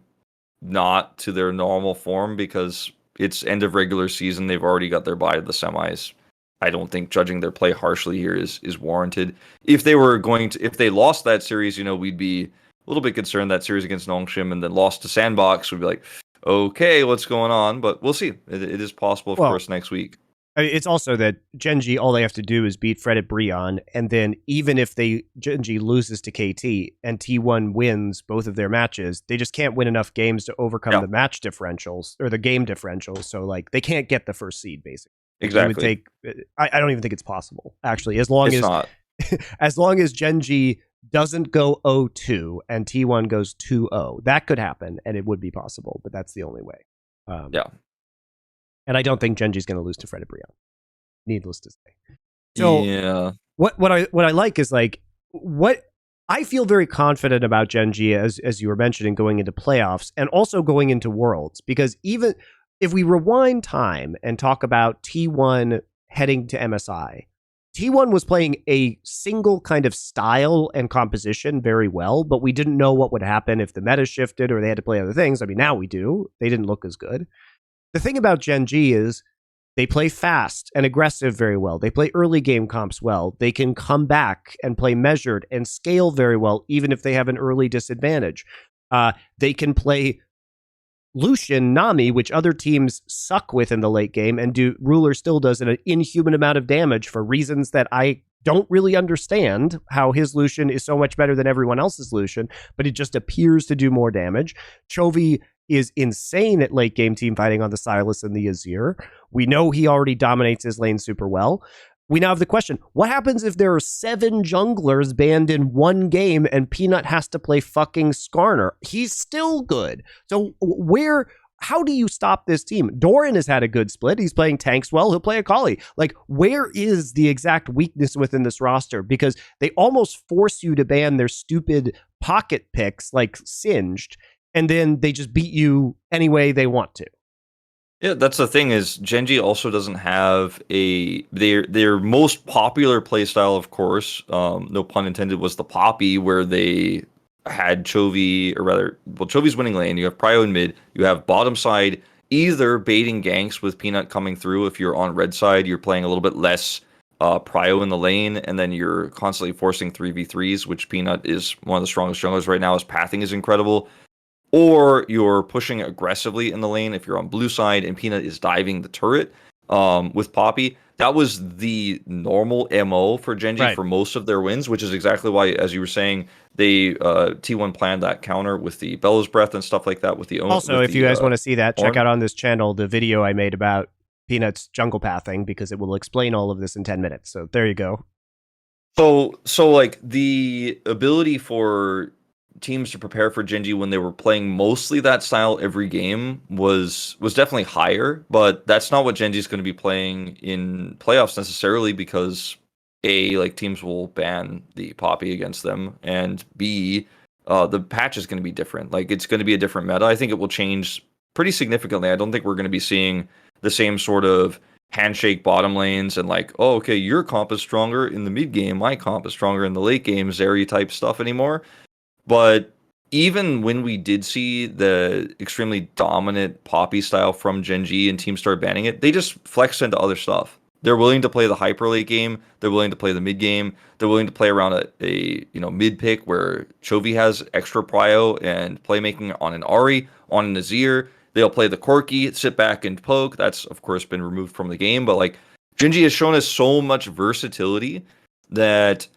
not to their normal form, because it's end of regular season. They've already got their bye to the semis. I don't think judging their play harshly here is warranted. If they lost that series, we'd be a little bit concerned. That series against Nongshim and then lost to SANDBOX, we'd be like, okay, what's going on? But we'll see. It is possible, of course, next week. It's also that Gen.G, all they have to do is beat Fred at Brion, and then even if Gen.G loses to KT and T1 wins both of their matches, they just can't win enough games to overcome the match differentials or the game differentials. So like they can't get the first seed, basically. Exactly. I don't even think it's possible, actually, as long as Gen.G doesn't go 0-2 and T1 goes 2-0. That could happen, and it would be possible, but that's the only way. And I don't think Gen.G is going to lose to Fred at Brion. Needless to say. So yeah. What I like is like what I feel very confident about Gen.G, as you were mentioning, going into playoffs and also going into Worlds, because even if we rewind time and talk about T1 heading to MSI, T1 was playing a single kind of style and composition very well, but we didn't know what would happen if the meta shifted or they had to play other things. I mean, now we do. They didn't look as good. The thing about Gen.G is they play fast and aggressive very well. They play early game comps well. They can come back and play measured and scale very well, even if they have an early disadvantage. They can play Lucian, Nami, which other teams suck with in the late game, and Ruler still does an inhuman amount of damage for reasons that I don't really understand, how his Lucian is so much better than everyone else's Lucian, but it just appears to do more damage. Chovy is insane at late game team fighting on the Sylas and the Azir. We know he already dominates his lane super well. We now have the question, what happens if there are 7 junglers banned in one game and Peanut has to play fucking Skarner? He's still good. So how do you stop this team? Doran has had a good split. He's playing tanks well. He'll play Akali. Like, where is the exact weakness within this roster? Because they almost force you to ban their stupid pocket picks like Singed, and then they just beat you any way they want to. Yeah, that's the thing, is Gen.G also doesn't have their most popular playstyle, of course, no pun intended, was the Poppy, where they had Chovy, or rather, Chovy's winning lane, you have Prio in mid, you have bottom side, either baiting ganks with Peanut coming through. If you're on red side, you're playing a little bit less Prio in the lane, and then you're constantly forcing 3v3s, which Peanut is one of the strongest junglers right now. His pathing is incredible. Or you're pushing aggressively in the lane if you're on blue side and Peanut is diving the turret with Poppy. That was the normal MO for Gen.G for most of their wins, which is exactly why, as you were saying, they T1 planned that counter with the Bellows Breath and stuff like that with the Also, if you guys want to see that, check out on this channel the video I made about Peanut's jungle pathing, because it will explain all of this in 10 minutes. So there you go. So like the ability for teams to prepare for Gen.G when they were playing mostly that style every game was definitely higher, but that's not what Gen.G is going to be playing in playoffs necessarily, because A, like, teams will ban the Poppy against them, and B, the patch is going to be different. Like, it's going to be a different meta. I think it will change pretty significantly. I don't think we're going to be seeing the same sort of handshake bottom lanes and like, oh, okay, your comp is stronger in the mid game, my comp is stronger in the late game, Zeri type stuff anymore. But even when we did see the extremely dominant Poppy style from Gen.G and teams started banning it, they just flexed into other stuff. They're willing to play the hyper late game. They're willing to play the mid game. They're willing to play around a mid pick where Chovy has extra prio and playmaking on an Ari, on an Azir. They'll play the Corki, sit back and poke. That's of course been removed from the game, but like Gen.G has shown us so much versatility that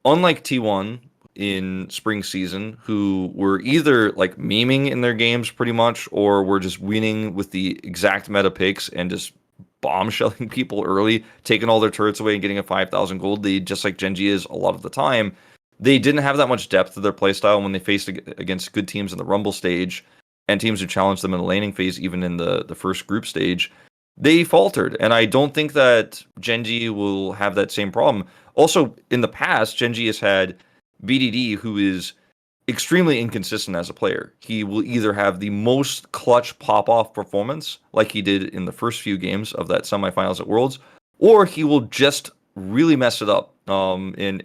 unlike T1 in spring season, who were either like memeing in their games pretty much, or were just winning with the exact meta picks and just bombshelling people early, taking all their turrets away and getting a 5,000 gold lead, just like Gen.G is a lot of the time. They didn't have that much depth to their playstyle when they faced against good teams in the Rumble stage and teams who challenged them in the laning phase, even in the first group stage. They faltered, and I don't think that Gen.G will have that same problem. Also, in the past, Gen.G has had BDD, who is extremely inconsistent as a player. He will either have the most clutch pop-off performance, like he did in the first few games of that semifinals at Worlds, or he will just really mess it up and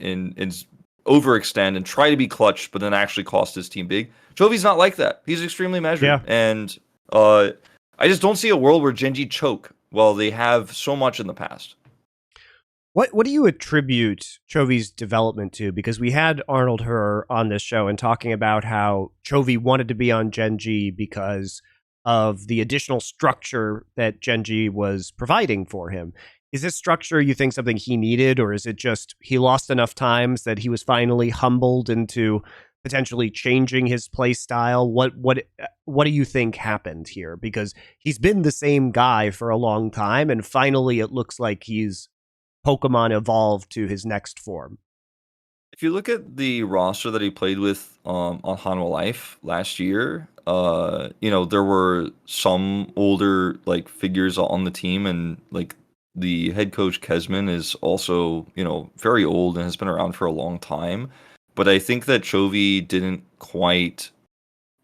overextend and try to be clutch, but then actually cost his team big. Jovi's not like that. He's extremely measured, and I just don't see a world where Gen.G choke while they have so much in the past. What do you attribute Chovy's development to? Because we had Arnold Her on this show and talking about how Chovy wanted to be on Gen.G because of the additional structure that Gen.G was providing for him. Is this structure, you think, something he needed, or is it just he lost enough times that he was finally humbled into potentially changing his play style? What do you think happened here? Because he's been the same guy for a long time, and finally it looks like he's Pokemon evolved to his next form. If you look at the roster that he played with on Hanwha Life last year, there were some older like figures on the team, and like the head coach Kesman is also, very old and has been around for a long time. But I think that Chovy didn't quite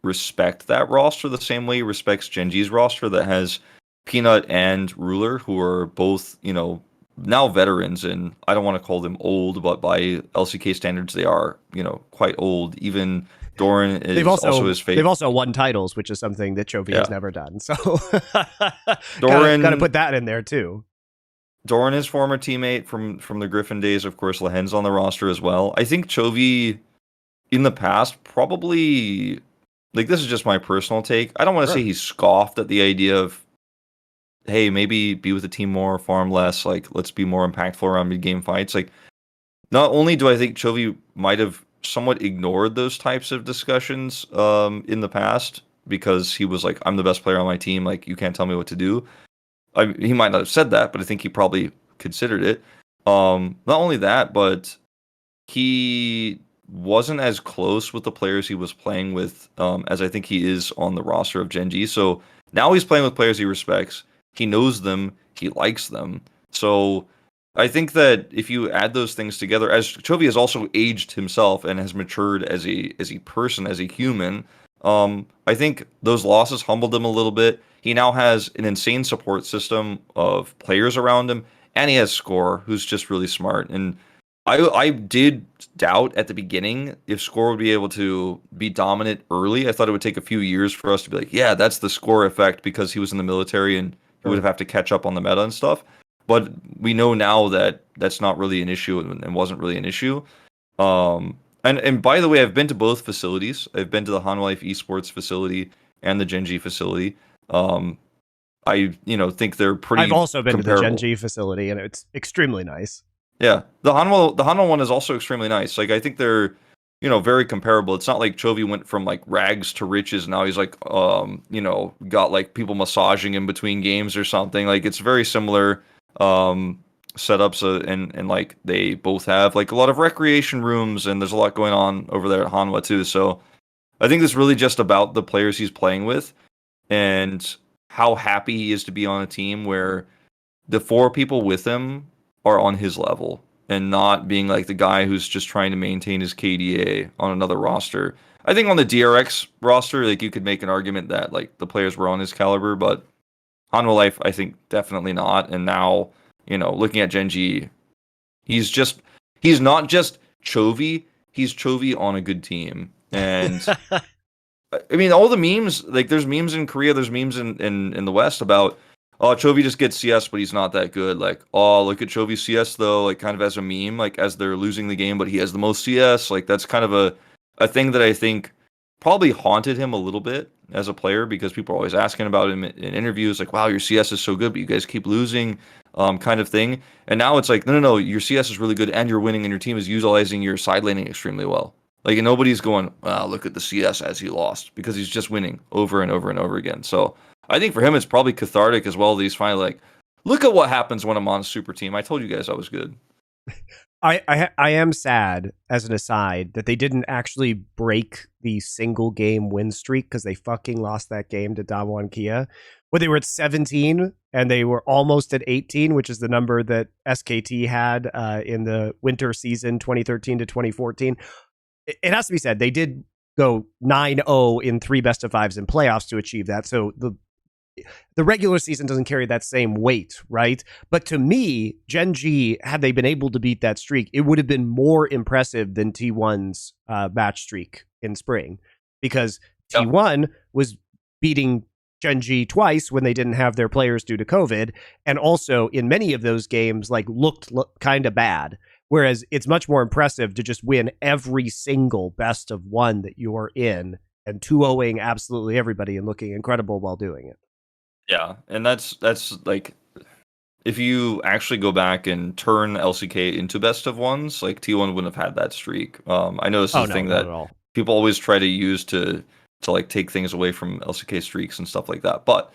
respect that roster the same way he respects Gen.G's roster that has Peanut and Ruler, who are both, now veterans, and I don't want to call them old, but by LCK standards, they are, quite old. Even Doran is also his favorite. They've also won titles, which is something that Chovy has never done. So Doran got to put that in there too. Doran, his former teammate from the Griffin days, of course, Lehen's on the roster as well. I think Chovy, in the past, probably, like, this is just my personal take. I don't want to say he scoffed at the idea of, hey, maybe be with the team more, farm less, like, let's be more impactful around mid-game fights. Like, not only do I think Chovy might have somewhat ignored those types of discussions in the past, because he was like, I'm the best player on my team, like, you can't tell me what to do. He might not have said that, but I think he probably considered it. Not only that, but he wasn't as close with the players he was playing with as I think he is on the roster of Gen.G. So now he's playing with players he respects. He knows them. He likes them. So I think that if you add those things together, as Chovy has also aged himself and has matured as a person, as a human, I think those losses humbled him a little bit. He now has an insane support system of players around him, and he has Score, who's just really smart. And I did doubt at the beginning if Score would be able to be dominant early. I thought it would take a few years for us to be like, yeah, that's the Score effect, because he was in the military and he would have to catch up on the meta and stuff. But we know now that that's not really an issue and wasn't really an issue. And by the way, I've been to both facilities. I've been to the Hanwha Life Esports facility and the Gen.G facility. I think they're pretty. I've also been comparable. to the Gen.G facility, and it's extremely nice. Yeah, the Hanwha one is also extremely nice. Like, I think they're, very comparable. It's not like Chovy went from like rags to riches. Now he's like, got like people massaging him between games or something. Like, it's very similar setups, and like they both have like a lot of recreation rooms, and there's a lot going on over there at Hanwha too. So I think it's really just about the players he's playing with and how happy he is to be on a team where the four people with him are on his level and not being like the guy who's just trying to maintain his KDA on another roster. I think on the DRX roster, like, you could make an argument that like the players were on his caliber, but Hanwha Life, I think definitely not. And now, looking at Gen.G, he's not just Chovy, he's Chovy on a good team. And I mean, all the memes, like, there's memes in Korea, there's memes in the West about, oh, Chovy just gets CS, but he's not that good. Like, oh, look at Chovy's CS though, like kind of as a meme, like as they're losing the game, but he has the most CS. Like that's kind of a thing that I think probably haunted him a little bit as a player because people are always asking about him in interviews, like, wow, your CS is so good, but you guys keep losing, kind of thing. And now it's like, no, your CS is really good and you're winning and your team is utilizing your side laning extremely well. Like, and nobody's going, wow, look at the CS as he lost because he's just winning over and over and over again. So I think for him, it's probably cathartic as well that he's finally like, look at what happens when I'm on a super team. I told you guys I was good. I am sad, as an aside, that they didn't actually break the single game win streak because they fucking lost that game to DAMWON KIA. When they were at 17 and they were almost at 18, which is the number that SKT had in the winter season 2013 to 2014. It has to be said, they did go 9-0 in 3 best-of-5s in playoffs to achieve that. So the regular season doesn't carry that same weight, right? But to me, Gen.G, had they been able to beat that streak, it would have been more impressive than T1's match streak in spring, because T1 was beating Gen.G twice when they didn't have their players due to COVID, and also in many of those games looked kind of bad. Whereas it's much more impressive to just win every single best of 1 that you're in and 2-0ing absolutely everybody and looking incredible while doing it. Yeah, and that's like, if you actually go back and turn LCK into best of 1s, like T1 wouldn't have had that streak. I know this is a thing that people always try to use to like take things away from LCK streaks and stuff like that. But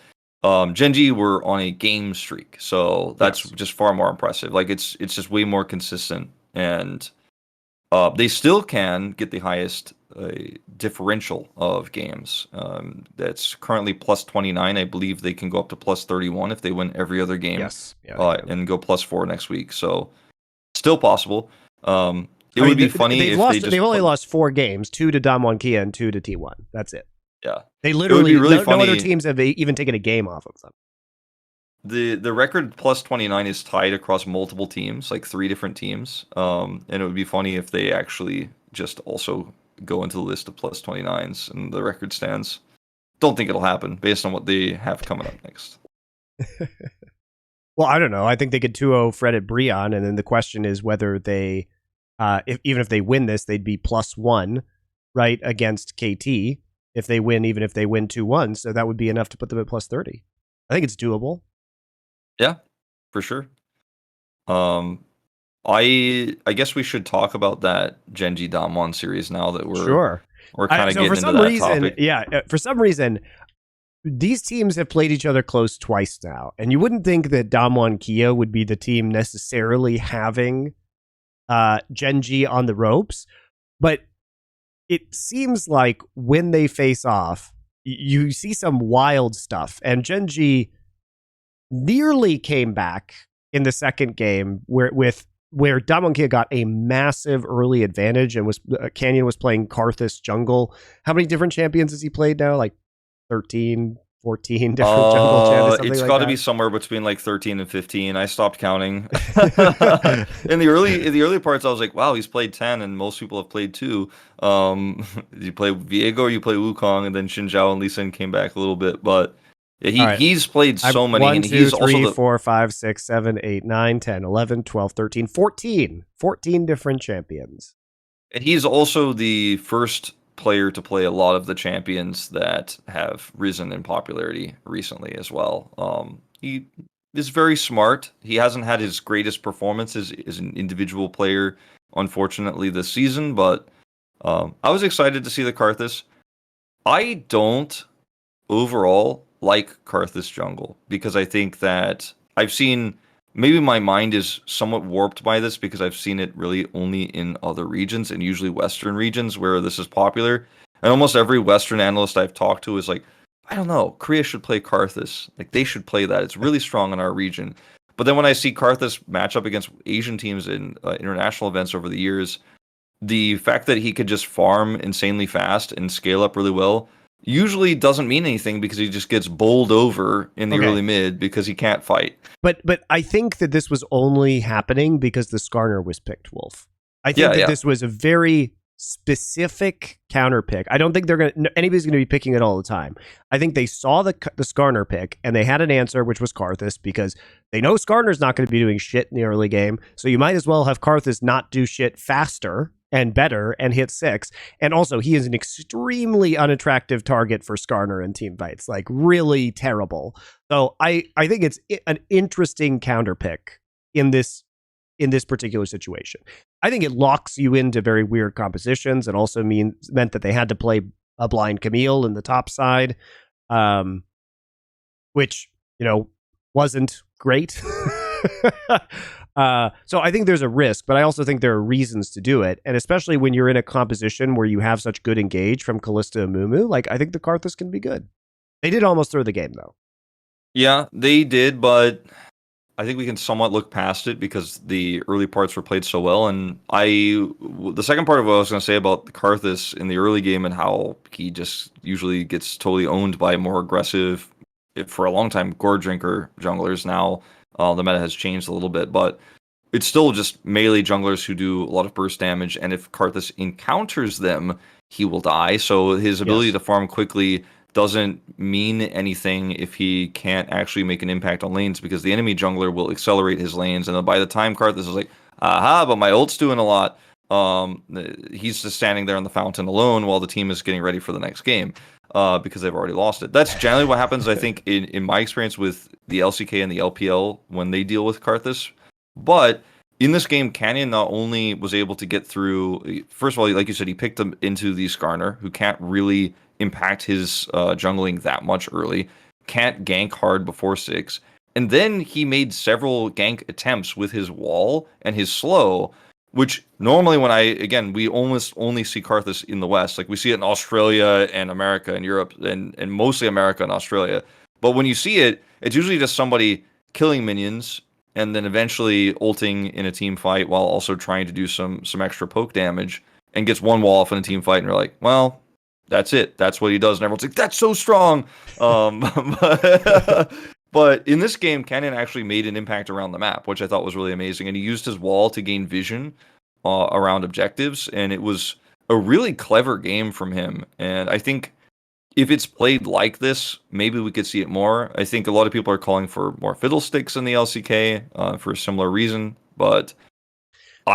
Gen.G were on a game streak, so that's just far more impressive. Like it's just way more consistent, and they still can get the highest differential of games. That's currently plus 29. I believe they can go up to plus 31 if they win every other game. Yes. And go plus 4 next week. So still possible. It would be funny if they've only lost 4 games, 2 to DAMWON KIA and 2 to T1. That's it. Yeah. They literally, no other teams have even taken a game off of them. The record plus 29 is tied across multiple teams, like 3 different teams. And it would be funny if they actually just also go into the list of plus 29s and the record stands. Don't think it'll happen based on what they have coming up next. Well, I don't know. I think they could 2-0 Fred at Brion, and then the question is whether they, even if they win this, they'd be plus 1, right, against KT. If they win, even if they win 2-1, so that would be enough to put them at plus 30. I think it's doable. Yeah, for sure. I guess we should talk about that Gen.G DAMWON series now that we're kind of getting into that topic. Yeah, for some reason, these teams have played each other close twice now, and you wouldn't think that DAMWON KIA would be the team necessarily having Gen.G on the ropes, but it seems like when they face off, you see some wild stuff, and Gen.G nearly came back in the second game where DAMWON KIA got a massive early advantage and Canyon was playing Karthus jungle. How many different champions has he played now? Like 13, 14 different jungle champions? It's got to be somewhere between like 13 and 15. I stopped counting. in the early parts, I was like, wow, he's played 10, and most people have played 2. You play Viego or you play Wukong, and then Xin Zhao and Lee Sin came back a little bit, but yeah, he's played so many. 1, 2, 3, 4, 5, 6, 7, 8, 9, 10, 11, 12, 13, 14 different champions. And he's also the first player to play a lot of the champions that have risen in popularity recently as well. He is very smart. He hasn't had his greatest performances as an individual player, unfortunately, this season, but I was excited to see the Karthus. I don't overall like Karthus jungle because I think that I've seen, maybe my mind is somewhat warped by this because I've seen it really only in other regions and usually Western regions where this is popular. And almost every Western analyst I've talked to is like, I don't know, Korea should play Karthus. Like, they should play that. It's really strong in our region. But then when I see Karthus match up against Asian teams in international events over the years, the fact that he could just farm insanely fast and scale up really well usually doesn't mean anything because he just gets bowled over in the early mid because he can't fight. But I think that this was only happening because the Skarner was picked, Wolf. I think that this was a very specific counter pick. I don't think anybody's going to be picking it all the time. I think they saw the Skarner pick and they had an answer, which was Karthus, because they know Skarner's not going to be doing shit in the early game. So you might as well have Karthus not do shit faster and better and hit 6. And also, he is an extremely unattractive target for Skarner in team fights, like really terrible. So I think it's an interesting counter pick in this particular situation. I think it locks you into very weird compositions. It also meant that they had to play a blind Camille in the top side, which, wasn't great. So I think there's a risk, but I also think there are reasons to do it. And especially when you're in a composition where you have such good engage from Kalista and Mumu, like I think the Karthus can be good. They did almost throw the game though. Yeah, they did, but I think we can somewhat look past it because the early parts were played so well. And the second part of what I was going to say about the Karthus in the early game and how he just usually gets totally owned by more aggressive, for a long time, Gore Drinker junglers. Now the meta has changed a little bit, but it's still just melee junglers who do a lot of burst damage. And if Karthus encounters them, he will die. So his ability to farm quickly doesn't mean anything if he can't actually make an impact on lanes, because the enemy jungler will accelerate his lanes, and then by the time Karthus is like, aha, but my ult's doing a lot, he's just standing there on the fountain alone while the team is getting ready for the next game, because they've already lost it. That's generally what happens, I think, in my experience with the LCK and the LPL when they deal with Karthus. But in this game, Canyon not only was able to get through, first of all, like you said, he picked him into the Skarner, who can't really impact his jungling that much early, can't gank hard before 6, and then he made several gank attempts with his wall and his slow, which normally we almost only see Karthus in the West. Like we see it in Australia and America and Europe and mostly America and Australia. But when you see it, it's usually just somebody killing minions and then eventually ulting in a team fight while also trying to do some extra poke damage and gets one wall off in a team fight, and you're like, well, that's it. That's what he does. And everyone's like, that's so strong. But in this game, Canyon actually made an impact around the map, which I thought was really amazing. And he used his wall to gain vision around objectives. And it was a really clever game from him. And I think if it's played like this, maybe we could see it more. I think a lot of people are calling for more fiddlesticks in the LCK for a similar reason. But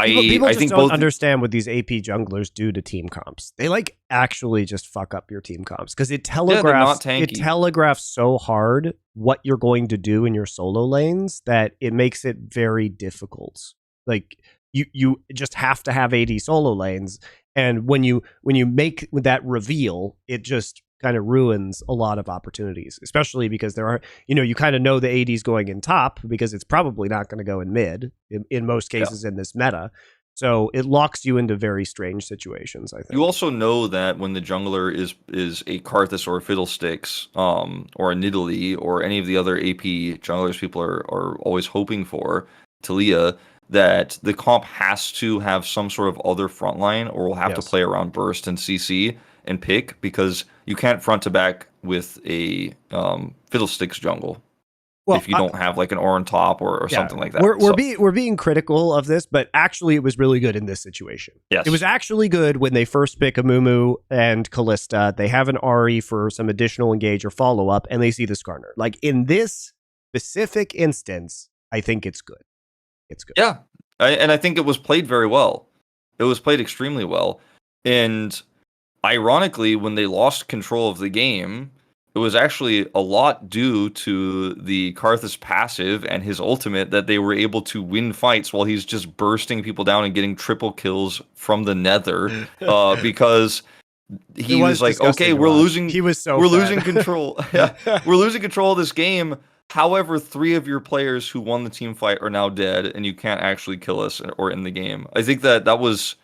People I just think don't both understand what these AP junglers do to team comps. They actually just fuck up your team comps because it telegraphs so hard what you're going to do in your solo lanes that it makes it very difficult. Like you just have to have AD solo lanes, and when you make that reveal, it just kind of ruins a lot of opportunities, especially because there are, you kind of know the AD's going in top because it's probably not going to go in mid in most cases in this meta. So it locks you into very strange situations, I think. You also know that when the jungler is a Karthus or a Fiddlesticks, or a Nidalee or any of the other AP junglers people are always hoping for, Talia, that the comp has to have some sort of other frontline or will have to play around burst and CC and pick, because you can't front to back with a Fiddlesticks jungle if you don't have like an Oran top or something like that. We're being critical of this, but actually it was really good in this situation. Yes. It was actually good when they first pick a Mumu and Kalista. They have an Ari for some additional engage or follow up, and they see the Skarner. Like in this specific instance, I think it's good. It's good. Yeah, and I think it was played very well. It was played extremely well, and ironically, when they lost control of the game, it was actually a lot due to the Karthus passive and his ultimate that they were able to win fights while he's just bursting people down and getting triple kills from the nether, because he was like, okay, we're losing. He was so we're losing control. Yeah, we're losing control of this game. However, 3 of your players who won the team fight are now dead, and you can't actually kill us or end the game. I think that was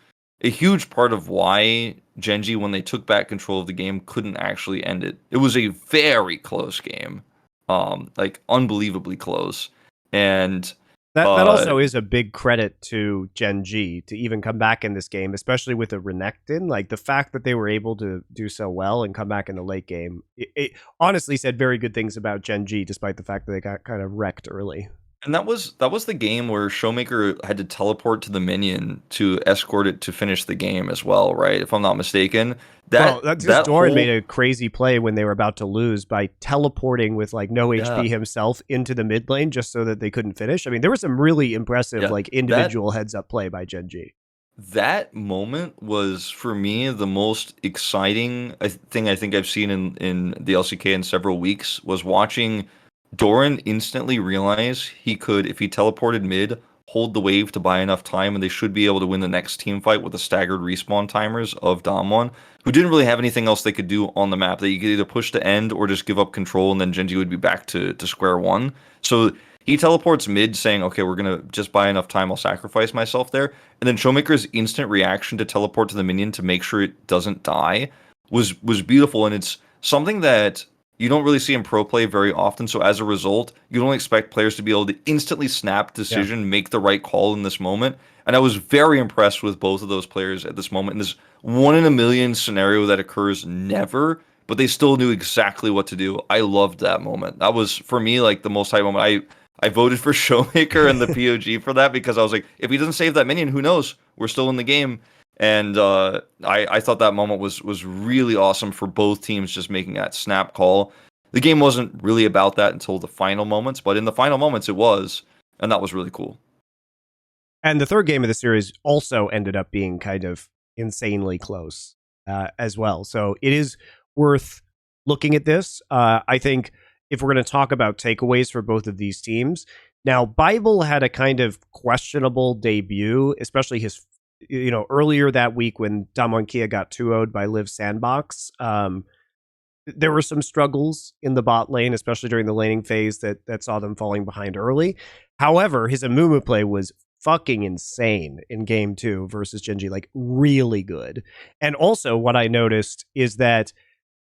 a huge part of why Gen.G, when they took back control of the game, couldn't actually end it. It was a very close game, like unbelievably close, and that also is a big credit to Gen.G to even come back in this game, especially with a Renekton. Like the fact that they were able to do so well and come back in the late game, it honestly said very good things about Gen.G, despite the fact that they got kind of wrecked early. And that was the game where Showmaker had to teleport to the minion to escort it to finish the game as well, right? If I'm not mistaken. Well, That that's just that Doran made whole a crazy play when they were about to lose by teleporting with like no yeah, HP himself into the mid lane just so that they couldn't finish. I mean, there was some really impressive yeah. like That individual heads up play by Gen.G. that moment was for me the most exciting thing I think I've seen in the LCK in several weeks was watching Doran instantly realize he could, if he teleported mid, hold the wave to buy enough time, and they should be able to win the next team fight with the staggered respawn timers of DAMWON, who didn't really have anything else they could do on the map. That you could either push to end or just give up control, and then Gen.G would be back to square one. So he teleports mid, saying, "Okay, we're gonna just buy enough time. I'll sacrifice myself there." And then Showmaker's instant reaction to teleport to the minion to make sure it doesn't die was beautiful, and it's something that you don't really see in pro play very often. So as a result, you don't expect players to be able to instantly snap decision, make the right call in this moment. And I was very impressed with both of those players at this moment in this one in a million scenario that occurs never, but they still knew exactly what to do. I loved that moment. That was for me like the most hype moment. I voted for Showmaker and the POG for that because I was like, if he doesn't save that minion, who knows? We're still in the game. And I thought that moment was really awesome for both teams just making that snap call. The game wasn't really about that until the final moments, but in the final moments it was, and that was really cool. And the third game of the series also ended up being kind of insanely close as well. So it is worth looking at this. I think if we're going to talk about takeaways for both of these teams, now Bible had a kind of questionable debut, especially his, earlier that week when DAMWON KIA got 2-0'd by Liiv SANDBOX. There were some struggles in the bot lane, especially during the laning phase that saw them falling behind early. However, his Amumu play was fucking insane in game 2 versus Gen.G, like really good. And also what I noticed is that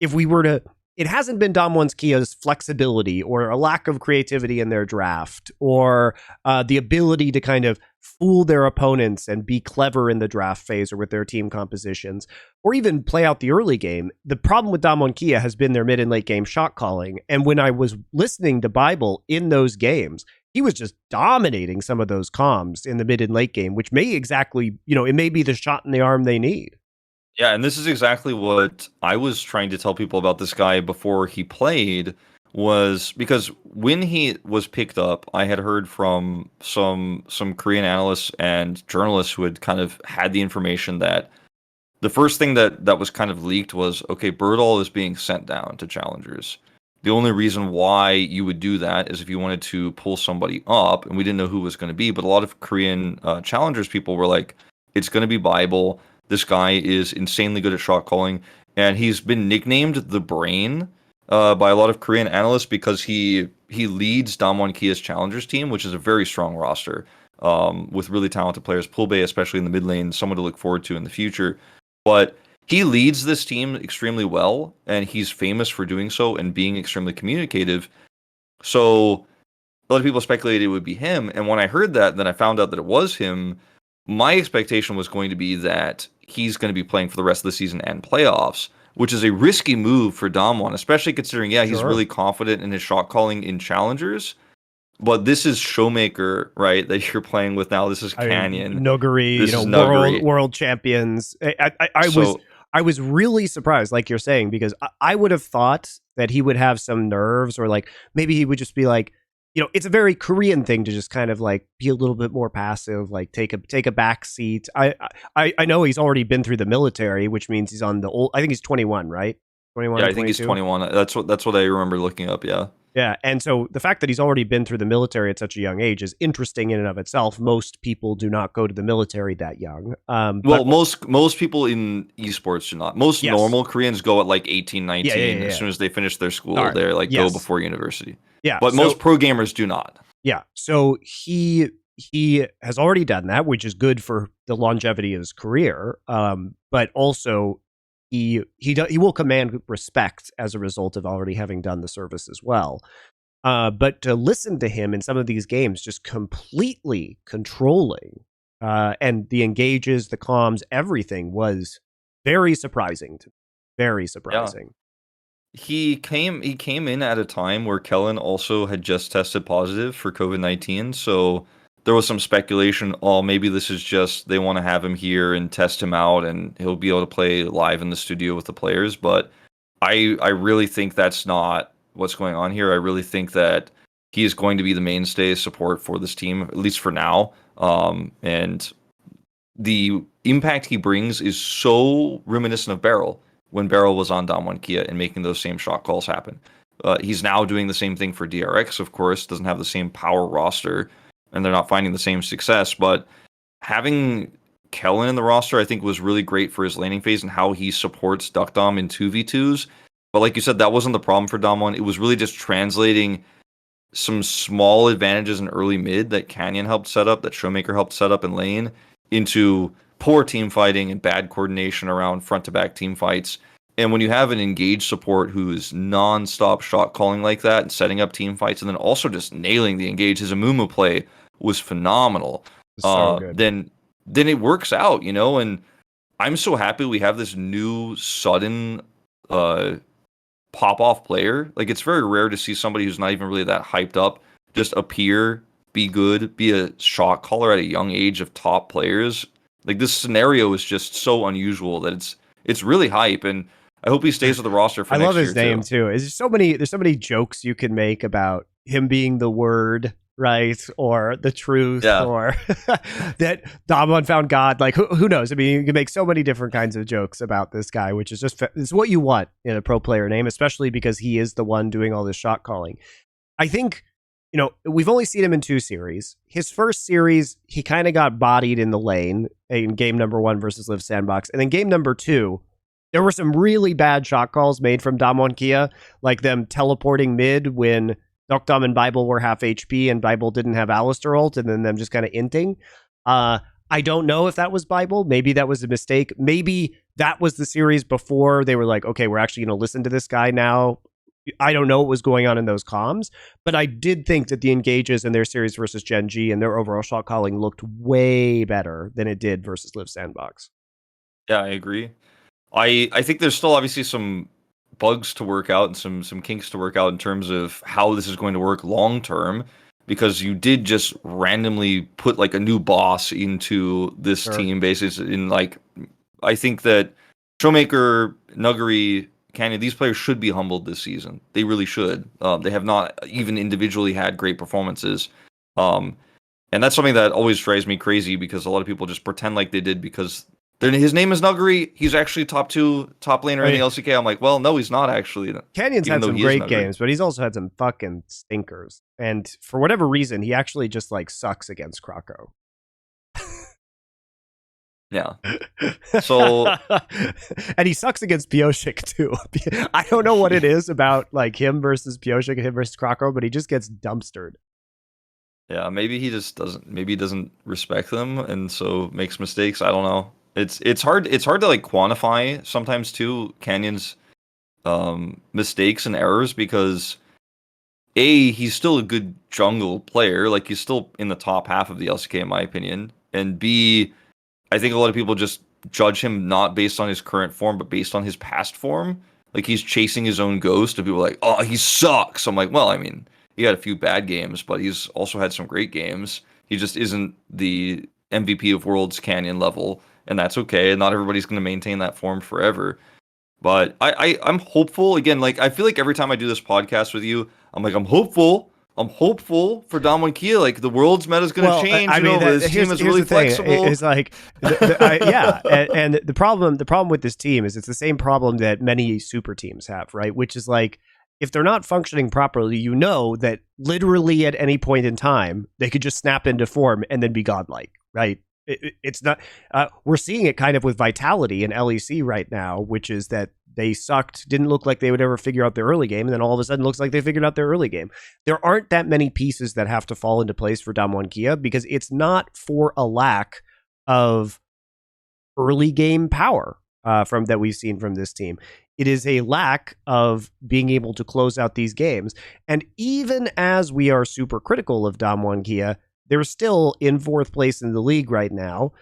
if we were to, it hasn't been DAMWON KIA's flexibility or a lack of creativity in their draft or the ability to kind of fool their opponents and be clever in the draft phase or with their team compositions or even play out the early game. The problem with DAMWON KIA has been their mid and late game shot calling. And when I was listening to Bible in those games, he was just dominating some of those comms in the mid and late game, which may exactly, it may be the shot in the arm they need. Yeah, and this is exactly what I was trying to tell people about this guy before he played, was because when he was picked up, I had heard from some Korean analysts and journalists who had kind of had the information that the first thing that was kind of leaked was, okay, Birdall is being sent down to challengers. The only reason why you would do that is if you wanted to pull somebody up, and we didn't know who it was going to be, but a lot of Korean challengers people were like, it's going to be Bible. This guy is insanely good at shot calling, and he's been nicknamed the Brain by a lot of Korean analysts because he leads DAMWON KIA's challengers team, which is a very strong roster with really talented players. Poolbay, especially in the mid lane, someone to look forward to in the future. But he leads this team extremely well, and he's famous for doing so and being extremely communicative. So a lot of people speculated it would be him, and when I heard that, then I found out that it was him. My expectation was going to be that he's going to be playing for the rest of the season and playoffs, which is a risky move for DAMWON, especially considering, he's really confident in his shot calling in challengers. But this is Showmaker, right, that you're playing with now. This is Canyon. Nuguri, This is Nuguri. world champions. I was really surprised, like you're saying, because I would have thought that he would have some nerves or like maybe he would just be like, it's a very Korean thing to just kind of like be a little bit more passive, like take a back seat. I know he's already been through the military, which means he's on the old. I think he's 21, right? 21. Yeah, I think he's 21. That's what I remember looking up. Yeah. Yeah, and so the fact that he's already been through the military at such a young age is interesting in and of itself. Most people do not go to the military that young. Well, most people in esports do not. Most normal Koreans go at like 18, 19. As soon as they finish their school, they're like go before university. Yeah, but most pro gamers do not. Yeah, so he has already done that, which is good for the longevity of his career. But also he will command respect as a result of already having done the service as well. But to listen to him in some of these games, just completely controlling, and the engages, the comms, everything was very surprising to me. Very surprising. he came in at a time where Kellen also had just tested positive for COVID-19, so there was some speculation, oh, maybe this is just they want to have him here and test him out and he'll be able to play live in the studio with the players, but I really think that's not what's going on here. I really think that he is going to be the mainstay support for this team, at least for now. And the impact he brings is so reminiscent of Beryl when Beryl was on DAMWON KIA and making those same shot calls happen. He's now doing the same thing for DRX, of course, doesn't have the same power roster, and they're not finding the same success. But having Kellen in the roster, I think, was really great for his laning phase and how he supports DuckDom in 2v2s. But like you said, that wasn't the problem for Dom1. It was really just translating some small advantages in early mid that Canyon helped set up, that Showmaker helped set up in lane, into poor team fighting and bad coordination around front-to-back team fights. And when you have an engaged support who is non-stop shot calling like that and setting up team fights and then also just nailing the engage, his Amumu play was phenomenal. So good. Then it works out, you know, and I'm so happy we have this new sudden pop-off player. Like, it's very rare to see somebody who's not even really that hyped up just appear, be good, be a shot caller at a young age of top players. Like, this scenario is just so unusual that it's really hype, and I hope he stays with the roster for next year. I love his name too. There's so many jokes you can make about him being the word, right, or the truth, or that Damwon found God. Like, who knows? I mean, you can make so many different kinds of jokes about this guy, which is just it's what you want in a pro player name, especially because he is the one doing all this shot calling. I think, you know, we've only seen him in 2 series. His first series, he kind of got bodied in the lane in game number 1 versus Liiv SANDBOX, and then game number 2. There were some really bad shot calls made from DAMWON KIA, like them teleporting mid when DuckDom and Bible were half HP and Bible didn't have Alistar ult, and then them just kind of inting. I don't know if that was Bible. Maybe that was a mistake. Maybe that was the series before they were like, okay, we're actually going to listen to this guy now. I don't know what was going on in those comms, but I did think that the engages in their series versus Gen.G and their overall shot calling looked way better than it did versus Liiv SANDBOX. Yeah, I agree. I think there's still obviously some bugs to work out and some kinks to work out in terms of how this is going to work long term, because you did just randomly put like a new boss into this team basically. In like, I think that Showmaker, Nuggery, Canyon, these players should be humbled this season. They really should. They have not even individually had great performances. And that's something that always drives me crazy, because a lot of people just pretend like they did because his name is Nuggery. He's actually top laner in the LCK. I'm like, well, no, he's not actually. Canyon's had some great games, but he's also had some fucking stinkers. And for whatever reason, he actually just like sucks against Krakow. Yeah. So and he sucks against Pioshik too. I don't know what it is about like him versus Pioshik and him versus Krakow, but he just gets dumpstered. Yeah, maybe he just doesn't. Maybe he doesn't respect them, and so makes mistakes. I don't know. It's hard to like quantify sometimes too Canyon's mistakes and errors, because he's still a good jungle player. Like, he's still in the top half of the LCK in my opinion, and B, I think a lot of people just judge him not based on his current form, but based on his past form. Like, he's chasing his own ghost, and people are like, oh, he sucks. I'm like, well, I mean, he had a few bad games, but he's also had some great games. He just isn't the MVP of Worlds Canyon level, and that's okay. Not everybody's going to maintain that form forever. But I'm hopeful. Again, like, I feel like every time I do this podcast with you, I'm like, I'm hopeful for DAMWON KIA. Like, the World's meta is going to change. I mean, this team is really flexible. It's like, yeah. And the problem with this team is it's the same problem that many super teams have, right? Which is like, if they're not functioning properly, you know that literally at any point in time, they could just snap into form and then be godlike, right? It's not, we're seeing it kind of with Vitality and LEC right now, which is that they sucked, didn't look like they would ever figure out their early game, and then all of a sudden looks like they figured out their early game. There aren't that many pieces that have to fall into place for DAMWON KIA, because it's not for a lack of early game power from that we've seen from this team. It is a lack of being able to close out these games. And even as we are super critical of DAMWON KIA, they're still in 4th place in the league right now.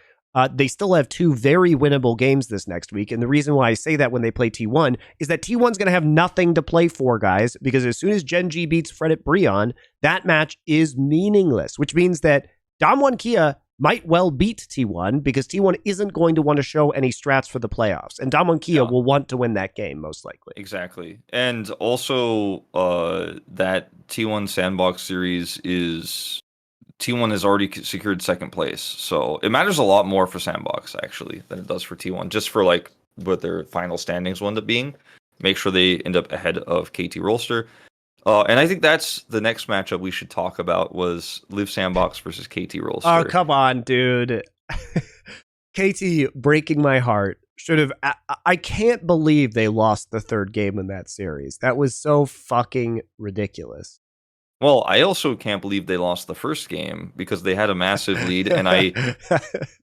They still have 2 very winnable games this next week. And the reason why I say that when they play T1 is that T1's going to have nothing to play for, guys, because as soon as Gen.G beats Fredit Brion, that match is meaningless, which means that DAMWON KIA might well beat T1 because T1 isn't going to want to show any strats for the playoffs. And DAMWON KIA will want to win that game, most likely. Exactly. And also, that T1 Sandbox series is... T1 has already secured second place, so it matters a lot more for Sandbox actually than it does for T1. Just for like what their final standings will end up being, make sure they end up ahead of KT Rolster. And I think that's the next matchup we should talk about was Liiv SANDBOX versus KT Rolster. Oh come on, dude! KT breaking my heart. Should have. I can't believe they lost the 3rd game in that series. That was so fucking ridiculous. Well, I also can't believe they lost the first game because they had a massive lead, and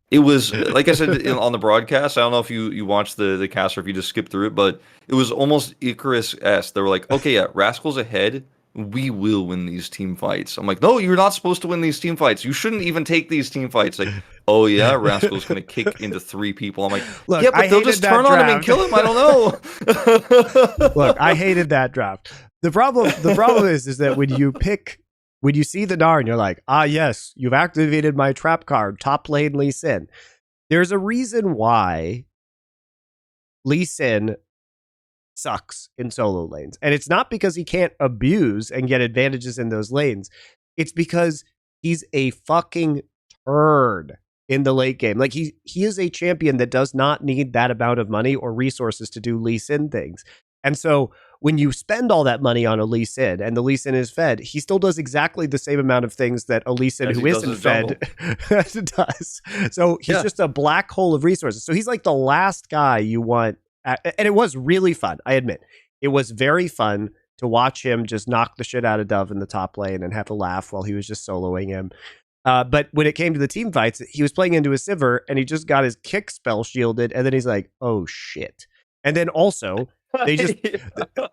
it was, like I said on the broadcast, I don't know if you watched the cast or if you just skipped through it, but it was almost Icarus-esque. They were like, okay, yeah, Rascal's ahead, we will win these team fights. I'm like, no, you're not supposed to win these team fights. You shouldn't even take these team fights. Like, oh yeah, Rascal's going to kick into 3 people. I'm like, look, yeah, but they'll just turn on him and kill him. I don't know. Look, I hated that draft. The problem is that when you see the Gnar and you're like, ah, yes, you've activated my trap card, top lane Lee Sin. There's a reason why Lee Sin sucks in solo lanes. And it's not because he can't abuse and get advantages in those lanes. It's because he's a fucking turd in the late game. Like he is a champion that does not need that amount of money or resources to do Lee Sin things. And so when you spend all that money on a Lee Sin and the Lee Sin is fed, he still does exactly the same amount of things that a Lee Sin who isn't fed does. So he's just a black hole of resources. So he's like the last guy you want. And it was really fun. I admit it was very fun to watch him just knock the shit out of Dove in the top lane and have to laugh while he was just soloing him. But when it came to the team fights, he was playing into a Sivir and he just got his kick spell shielded. And then he's like, oh shit. And then also they just Liiv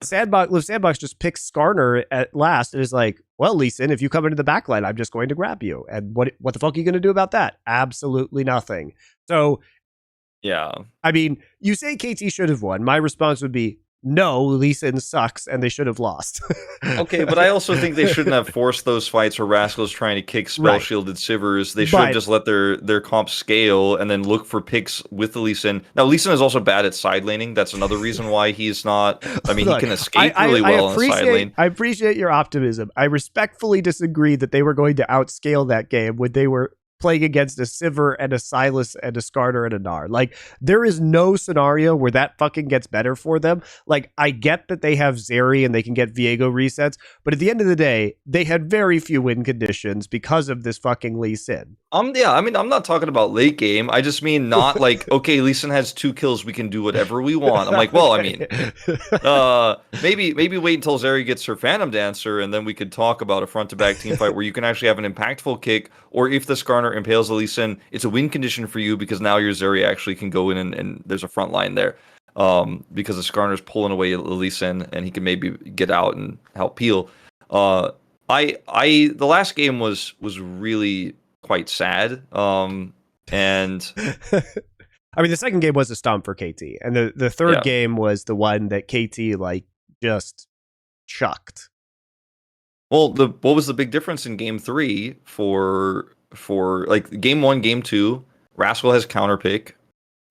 SANDBOX just picks Skarner at last and is like, well, Lee Sin, if you come into the backline, I'm just going to grab you. And what the fuck are you going to do about that? Absolutely nothing. So yeah, I mean, you say KT should have won. My response would be, no, Lee Sin sucks and they should have lost. Okay, but I also think they shouldn't have forced those fights where Rascal's trying to kick spell-shielded Sivers. They should have just let their comp scale and then look for picks with the Lee Sin. Now, Lee Sin is also bad at side laning. That's another reason why he's not... I mean, look, he can escape really well in the side lane. I appreciate your optimism. I respectfully disagree that they were going to outscale that game when they were playing against a Sivir and a Silas and a Skarner and a Gnar. Like, there is no scenario where that fucking gets better for them. Like, I get that they have Zeri and they can get Viego resets, but at the end of the day, they had very few win conditions because of this fucking Lee Sin. Yeah, I mean, I'm not talking about late game. I just mean not like, okay, Lee Sin has 2 kills, we can do whatever we want. I'm like, well, I mean, maybe wait until Zeri gets her Phantom Dancer, and then we could talk about a front-to-back team fight where you can actually have an impactful kick, or if the Skarner impales the Lee Sin, it's a win condition for you because now your Zeri actually can go in and there's a front line there. Because the Skarner's pulling away the Lee Sin, and he can maybe get out and help peel. The last game was really quite sad. And I mean, the second game was a stomp for KT, and the third game was the one that KT like just chucked. Well, what was the big difference in game 3 for like game 1, game 2? Rascal has counter pick.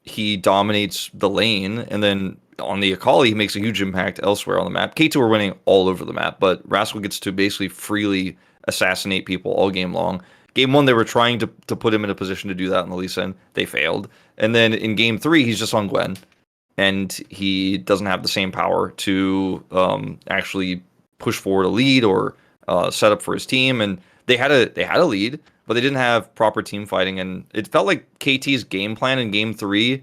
He dominates the lane, and then on the Akali, he makes a huge impact elsewhere on the map. K2 were winning all over the map, but Rascal gets to basically freely assassinate people all game long. Game 1, they were trying to put him in a position to do that in the Lee Sin. They failed. And then in game 3, he's just on Gwen, and he doesn't have the same power to actually push forward a lead or set up for his team. And they had a lead, but they didn't have proper team fighting, and it felt like KT's game plan in game 3,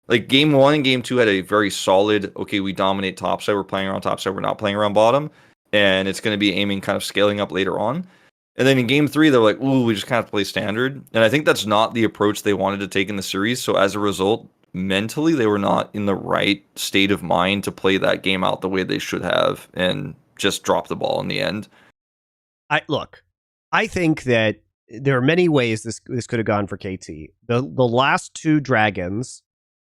like game 1 and game 2 had a very solid, okay, we dominate top side, we're playing around top side, we're not playing around bottom, and it's going to be aiming kind of scaling up later on. And then in game 3, they're like, ooh, we just kind of play standard. And I think that's not the approach they wanted to take in the series. So as a result, mentally, they were not in the right state of mind to play that game out the way they should have and just drop the ball in the end. I think that there are many ways this could have gone for KT. The last 2 dragons,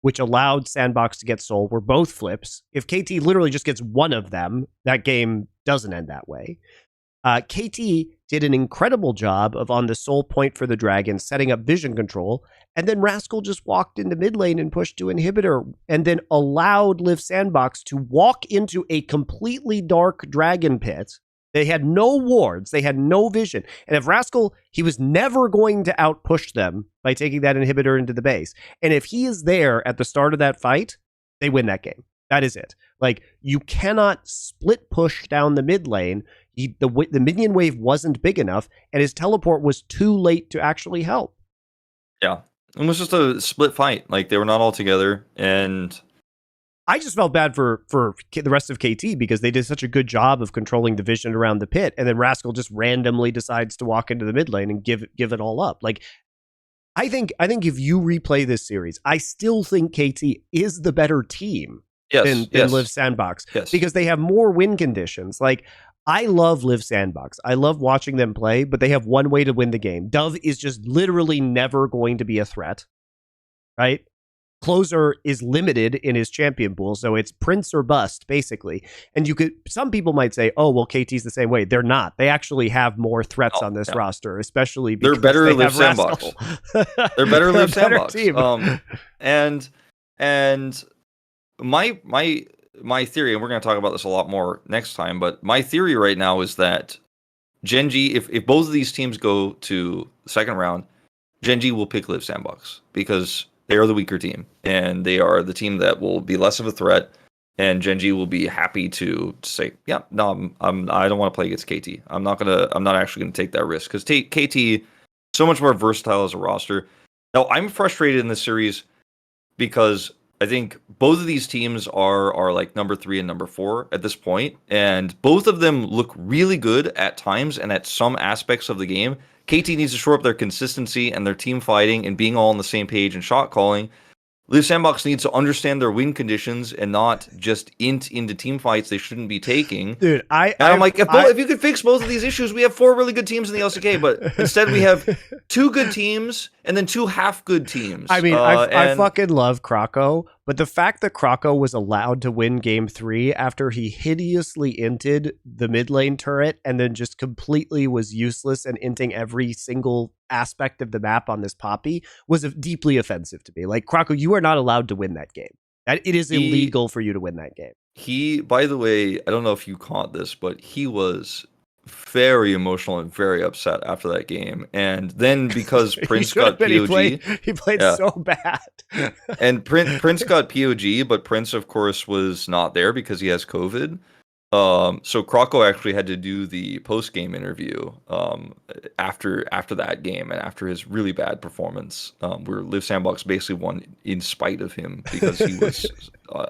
which allowed SANDBOX to get soul, were both flips. If KT literally just gets one of them, that game doesn't end that way. KT did an incredible job of, on the soul point for the dragon, setting up vision control, and then Rascal just walked into mid lane and pushed to inhibitor, and then allowed Liiv SANDBOX to walk into a completely dark dragon pit. They had no wards, they had no vision, and if Rascal, he was never going to outpush them by taking that inhibitor into the base. And if he is there at the start of that fight, they win that game. That is it. Like, you cannot split push down the mid lane. The minion wave wasn't big enough, and his teleport was too late to actually help. Yeah, it was just a split fight. Like, they were not all together, and I just felt bad for the rest of KT because they did such a good job of controlling the vision around the pit, and then Rascal just randomly decides to walk into the mid lane and give it all up. Like, I think if you replay this series, I still think KT is the better team than Liiv SANDBOX because they have more win conditions. Like, I love Liiv SANDBOX. I love watching them play, but they have one way to win the game. Dove is just literally never going to be a threat, right? Closer is limited in his champion pool, so it's Prince or bust, basically. And some people might say, oh, well, KT's the same way. They're not. They actually have more threats on this roster, especially because they're better they Liiv SANDBOX. They're better Liiv SANDBOX. And my theory, and we're going to talk about this a lot more next time, but my theory right now is that Gen.G, if both of these teams go to the second round, Gen.G will pick Liiv SANDBOX because they are the weaker team, and they are the team that will be less of a threat, and Gen.G will be happy to say, yeah, no, I don't want to play against KT. I'm not actually going to take that risk, because KT so much more versatile as a roster. Now, I'm frustrated in this series because I think both of these teams are like number 3 and number 4 at this point, and both of them look really good at times and at some aspects of the game. KT needs to shore up their consistency and their team fighting and being all on the same page and shot calling. Liiv SANDBOX needs to understand their win conditions and not just into team fights they shouldn't be taking. Dude, I'm like, if you could fix both of these issues, we have 4 really good teams in the LCK, but instead we have 2 good teams and then 2 half-good teams. I mean, I fucking love Krako, but the fact that Krako was allowed to win Game 3 after he hideously inted the mid lane turret and then just completely was useless and inting every single aspect of the map on this Poppy was deeply offensive to me. Like, Krako, you are not allowed to win that game. It is illegal for you to win that game. He, by the way, I don't know if you caught this, but he was very emotional and very upset after that game. And then because Prince got POG, he played so bad. And Prince got POG, but Prince, of course, was not there because he has COVID. So Krako actually had to do the post-game interview after that game and after his really bad performance, where Liiv SANDBOX basically won in spite of him because he was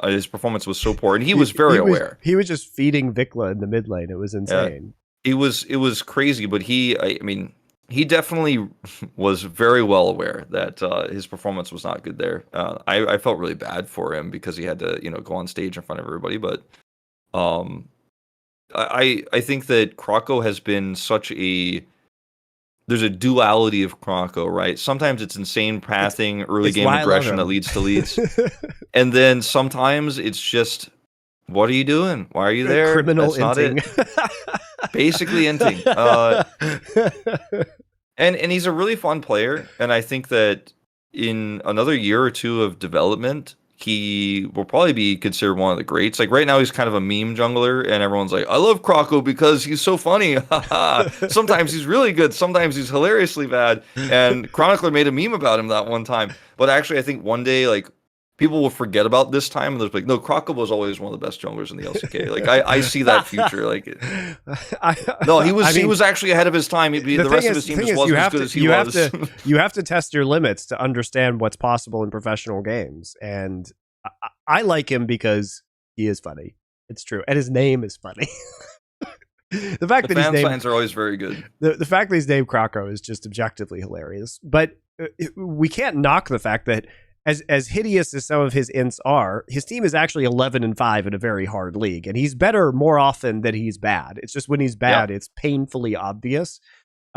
his performance was so poor, and he was very aware. He was just feeding Vikla in the mid lane. It was insane. It was crazy, but I mean, he definitely was very well aware that his performance was not good there. I felt really bad for him because he had to go on stage in front of everybody, but I think that Krako has been there's a duality of Krako, right? Sometimes it's insane pathing, early game aggression that leads to leads. And then sometimes it's just, what are you doing? Why are you there? Criminal That's inting. Not it. Basically inting. And he's a really fun player, and I think that in another year or 2 of development, he will probably be considered one of the greats. Like, right now, he's kind of a meme jungler, and everyone's like, I love Krako because he's so funny. Sometimes he's really good. Sometimes he's hilariously bad. And Chronicler made a meme about him that one time. But actually, I think one day, like, people will forget about this time, and they're like, no, Krako was always one of the best junglers in the LCK. Like, I see that future. Like, he was actually ahead of his time. The rest of his team just wasn't as good as he was. You have to test your limits to understand what's possible in professional games. And I like him because he is funny. It's true. And his name is funny. The fact that fan signs are always very good. The fact that he's named Krako is just objectively hilarious. But we can't knock the fact that as hideous as some of his ints are, his team is actually 11-5 in a very hard league, and he's better more often than he's bad. It's just when he's bad, it's painfully obvious.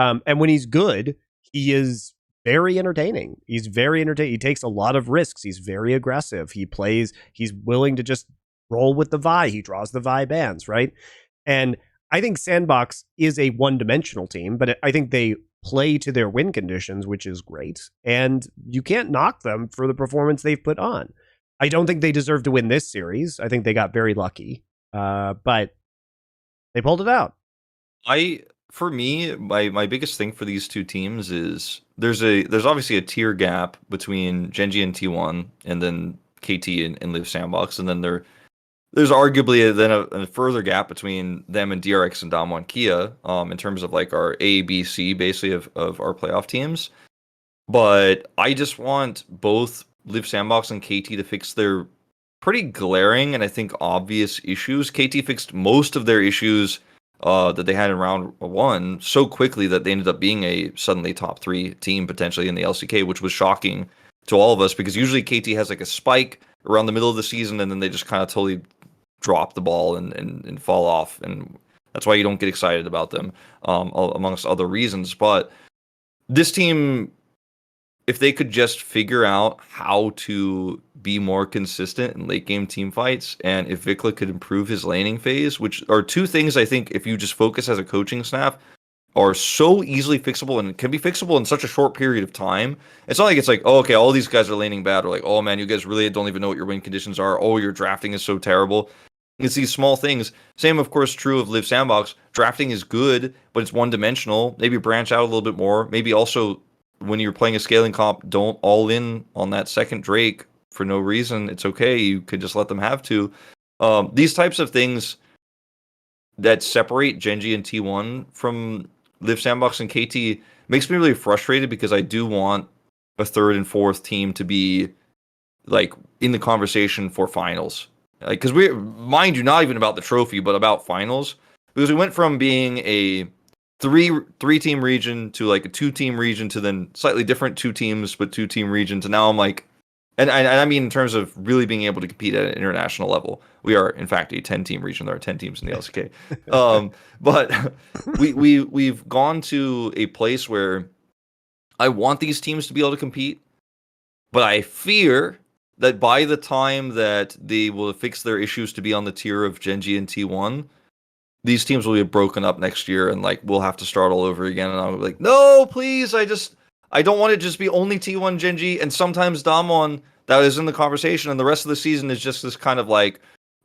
And when he's good, he is very entertaining. He's very entertaining. He takes a lot of risks. He's very aggressive. He's willing to just roll with the Vi. He draws the Vi bans, right? And I think SANDBOX is a one-dimensional team, but I think they play to their win conditions, which is great. And you can't knock them for the performance they've put on. I don't think they deserve to win this series. I think they got very lucky, but they pulled it out. For me, my biggest thing for these two teams is there's obviously a tier gap between Gen.G and T1, and then KT and Liiv SANDBOX, and then there's arguably a further gap between them and DRX and DAMWON KIA, in terms of like our A, B, C, basically of our playoff teams. But I just want both Liiv SANDBOX and KT to fix their pretty glaring and I think obvious issues. KT fixed most of their issues that they had in round one so quickly that they ended up being a suddenly top 3 team potentially in the LCK, which was shocking to all of us because usually KT has like a spike around the middle of the season and then they just kind of totally drop the ball and fall off, and that's why you don't get excited about them, amongst other reasons. But this team, if they could just figure out how to be more consistent in late game team fights, and if Vikla could improve his laning phase, which are two things I think if you just focus as a coaching staff are so easily fixable and can be fixable in such a short period of time. It's not like it's like, oh, okay, all these guys are laning bad, or like, oh man, you guys really don't even know what your win conditions are. Oh, your drafting is so terrible. It's these small things. Same, of course, true of Liiv SANDBOX. Drafting is good, but it's one-dimensional. Maybe branch out a little bit more. Maybe also, when you're playing a scaling comp, don't all in on that second Drake for no reason. It's okay. You could just let them have to. These types of things that separate Gen.G and T1 from Liiv SANDBOX and KT makes me really frustrated because I do want a third and fourth team to be like in the conversation for finals. Like, because we, mind you, not even about the trophy, but about finals. Because we went from being a three team region to like a 2-team region to then slightly different 2 teams but 2-team region to now I'm like, and I mean in terms of really being able to compete at an international level. We are in fact a 10-team region. There are 10 teams in the LCK. But we've gone to a place where I want these teams to be able to compete, but I fear that by the time that they will fix their issues to be on the tier of Gen.G and T1, these teams will be broken up next year and like we'll have to start all over again. And I'll be like, no, please, I don't want it to just be only T1 Gen.G and sometimes DAMWON that is in the conversation, and the rest of the season is just this kind of like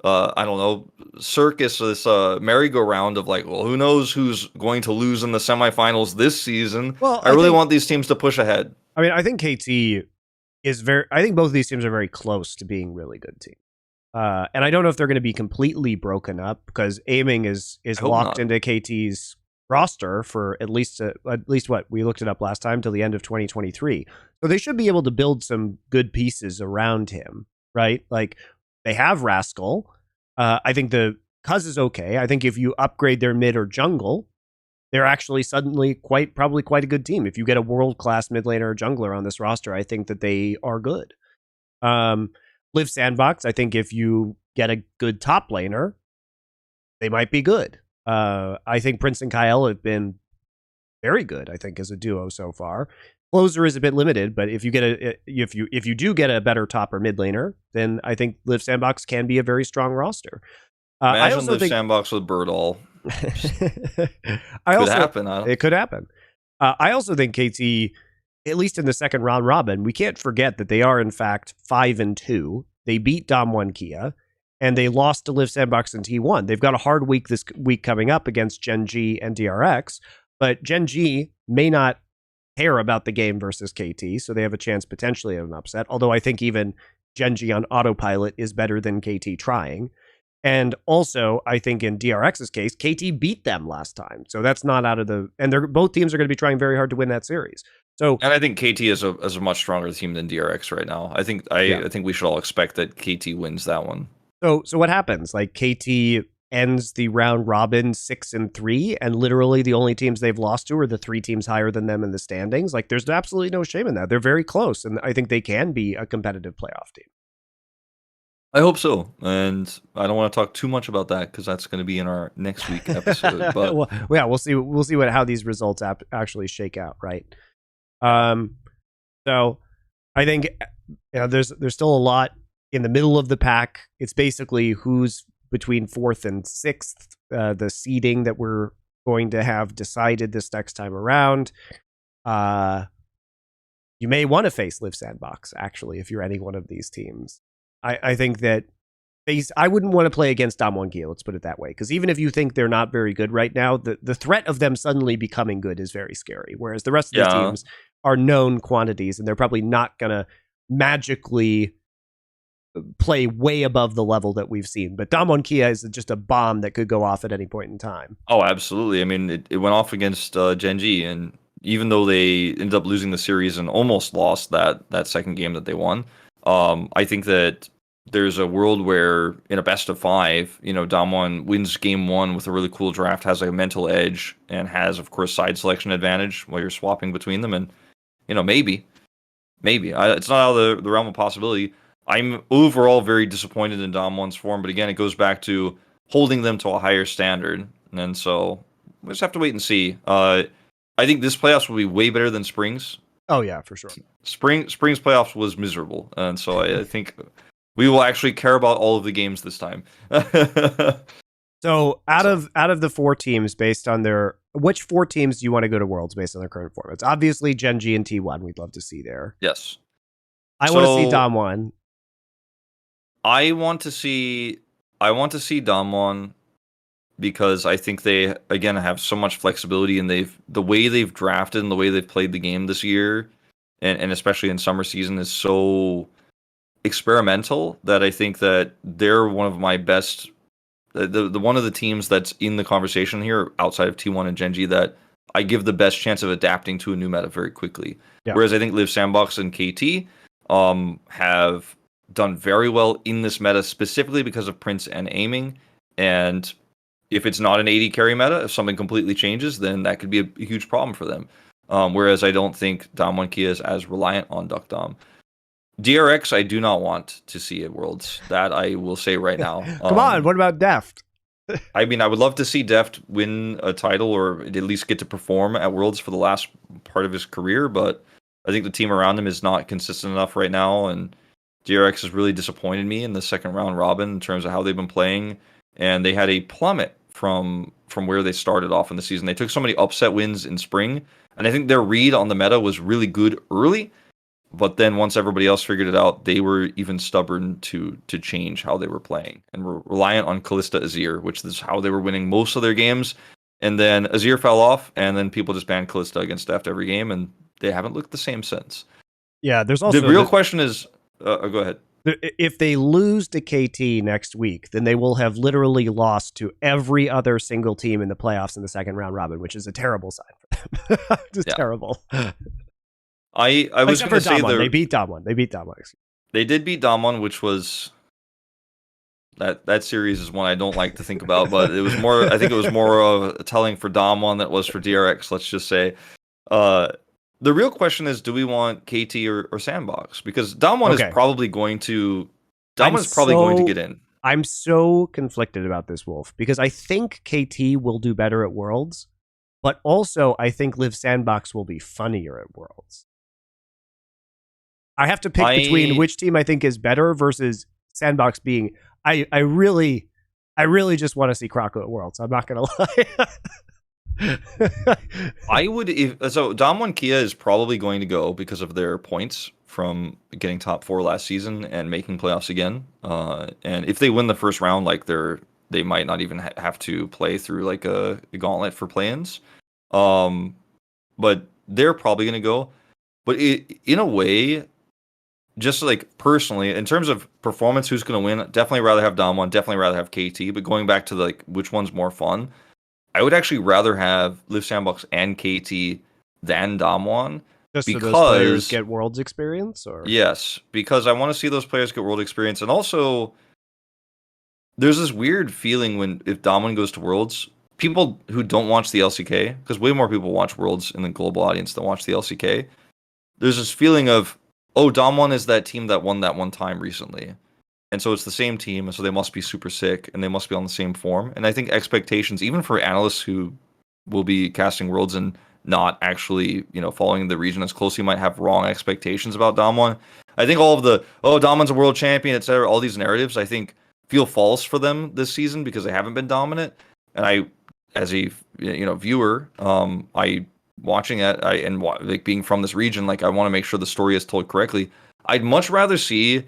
I don't know, circus, this merry-go-round of like, well, who knows who's going to lose in the semifinals this season. Well, I really want these teams to push ahead. I mean, I think KT is I think both of these teams are very close to being really good teams. And I don't know if they're going to be completely broken up because aiming is locked into KT's roster for at least what we looked it up last time till the end of 2023. So they should be able to build some good pieces around him, right? Like they have Rascal. I think the Cuz is okay. I think if you upgrade their mid or jungle, they're actually suddenly probably quite a good team. If you get a world-class mid laner or jungler on this roster, I think that they are good. Liiv SANDBOX, I think if you get a good top laner, they might be good. I think Prince and Kyle have been very good, I think, as a duo so far. Closer is a bit limited, but if you do get a better top or mid laner, then I think Liiv SANDBOX can be a very strong roster. Imagine Liiv SANDBOX with Birdall. Could happen. It could happen. I also think KT, at least in the second round robin, we can't forget that they are in fact 5-2. They beat DAMWON KIA, and they lost to Liiv SANDBOX and T1. They've got a hard week this week coming up against Gen.G and DRX, but Gen.G may not care about the game versus KT, so they have a chance potentially of an upset. Although I think even Gen.G on autopilot is better than KT trying. And also, I think in DRX's case, KT beat them last time. So that's not out of the... And both teams are going to be trying very hard to win that series. So, and I think KT is a much stronger team than DRX right now. I think we should all expect that KT wins that one. So what happens? Like KT ends the round robin 6-3, and literally the only teams they've lost to are the 3 teams higher than them in the standings. Like there's absolutely no shame in that. They're very close, and I think they can be a competitive playoff team. I hope so, and I don't want to talk too much about that because that's going to be in our next week episode. But well, yeah, we'll see. We'll see how these results actually shake out, right? So I think there's still a lot in the middle of the pack. It's basically who's between 4th and 6th, the seeding that we're going to have decided this next time around. You may want to face Liiv SANDBOX, actually, if you're any one of these teams. I think that I wouldn't want to play against DAMWON KIA, let's put it that way, because even if you think they're not very good right now, the threat of them suddenly becoming good is very scary, whereas the rest of the teams are known quantities, and they're probably not going to magically play way above the level that we've seen. But DAMWON KIA is just a bomb that could go off at any point in time. Oh, absolutely. I mean, it went off against Gen.G, and even though they ended up losing the series and almost lost that second game that they won, I think that there's a world where in a best of 5, Damwon wins game 1 with a really cool draft, has a mental edge, and has, of course, side selection advantage while you're swapping between them. And, maybe. It's not out of the realm of possibility. I'm overall very disappointed in Damwon's form, but again, it goes back to holding them to a higher standard. And so we just have to wait and see. I think this playoffs will be way better than Spring's. Oh, yeah, for sure. Spring's playoffs was miserable. And so I think we will actually care about all of the games this time. So out of the 4 teams, based on which 4 teams do you want to go to Worlds based on their current form? It's obviously Gen.G and T1. We'd love to see there. Yes. I want to see DAMWON. I want to see DAMWON because I think they again have so much flexibility, and the way they've drafted and the way they've played the game this year, and especially in summer season, is so experimental that I think that they're one of my best, the one of the teams that's in the conversation here outside of T1 and Gen.G that I give the best chance of adapting to a new meta very quickly. Yeah. Whereas I think Liiv SANDBOX and KT have done very well in this meta, specifically because of Prince and aiming. And if it's not an 80 carry meta, if something completely changes, then that could be a huge problem for them. Whereas I don't think DAMWON KIA is as reliant on Duck Dom. DRX, I do not want to see at Worlds. That I will say right now. Come on, what about Deft? I mean, I would love to see Deft win a title or at least get to perform at Worlds for the last part of his career, but I think the team around him is not consistent enough right now, and DRX has really disappointed me in the second round robin in terms of how they've been playing, and they had a plummet from where they started off in the season. They took so many upset wins in spring, and I think their read on the meta was really good early, but then once everybody else figured it out, they were even stubborn to change how they were playing and were reliant on Kalista Azir, which is how they were winning most of their games. And then Azir fell off, and then people just banned Kalista against Deft every game, and they haven't looked the same since. Yeah, there's also the real question is, go ahead. If they lose to KT next week, then they will have literally lost to every other single team in the playoffs in the second round robin, which is a terrible sign for them. Just terrible. I was going to say they beat DAMWON. They did beat DAMWON, which was that series is one I don't like to think about, but it was more. I think it was more of telling for DAMWON than it was for DRX. Let's just say. The real question is, do we want KT or SANDBOX? Because DAMWON is probably going to. DAMWON is probably going to get in. I'm so conflicted about this, Wolf, because I think KT will do better at Worlds, but also I think Liiv SANDBOX will be funnier at Worlds. I have to pick between which team I think is better versus SANDBOX being. I really just want to see Croco at Worlds. I'm not going to lie. I would. So DAMWON KIA is probably going to go because of their points from getting top 4 last season and making playoffs again. And if they win the first round, like they might not even have to play through like a gauntlet for play-ins. But they're probably going to go. But in a way, just like personally, in terms of performance, who's going to win? Definitely rather have DAMWON. Definitely rather have KT. But going back to like which one's more fun, I would actually rather have Liiv SANDBOX and KT than DAMWON. Just because so those players get Worlds experience? Or? Yes, because I want to see those players get World experience. And also, there's this weird feeling if DAMWON goes to Worlds, people who don't watch the LCK, because way more people watch Worlds in the global audience than watch the LCK, there's this feeling of, oh, DAMWON is that team that won that one time recently. And so it's the same team, and so they must be super sick, and they must be on the same form. And I think expectations, even for analysts who will be casting Worlds and not actually, following the region as closely, might have wrong expectations about DAMWON. I think all of the, DAMWON's a world champion, etc., all these narratives, I think, feel false for them this season because they haven't been dominant. And I, as a viewer, I watching it, like being from this region, like I want to make sure the story is told correctly. I'd much rather see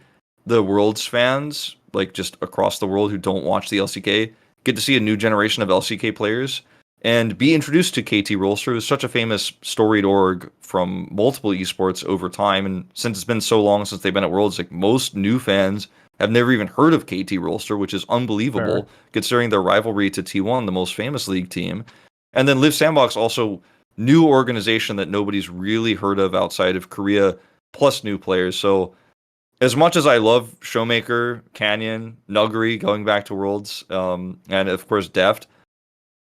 the Worlds fans, like just across the world who don't watch the LCK, get to see a new generation of LCK players and be introduced to KT Rolster, who's such a famous storied org from multiple esports over time. And since it's been so long since they've been at Worlds, like most new fans have never even heard of KT Rolster, which is unbelievable considering their rivalry to T1, the most famous league team. And then Liiv SANDBOX, also new organization that nobody's really heard of outside of Korea, plus new players. So as much as I love Showmaker, Canyon, Nuggery going back to Worlds, and of course Deft,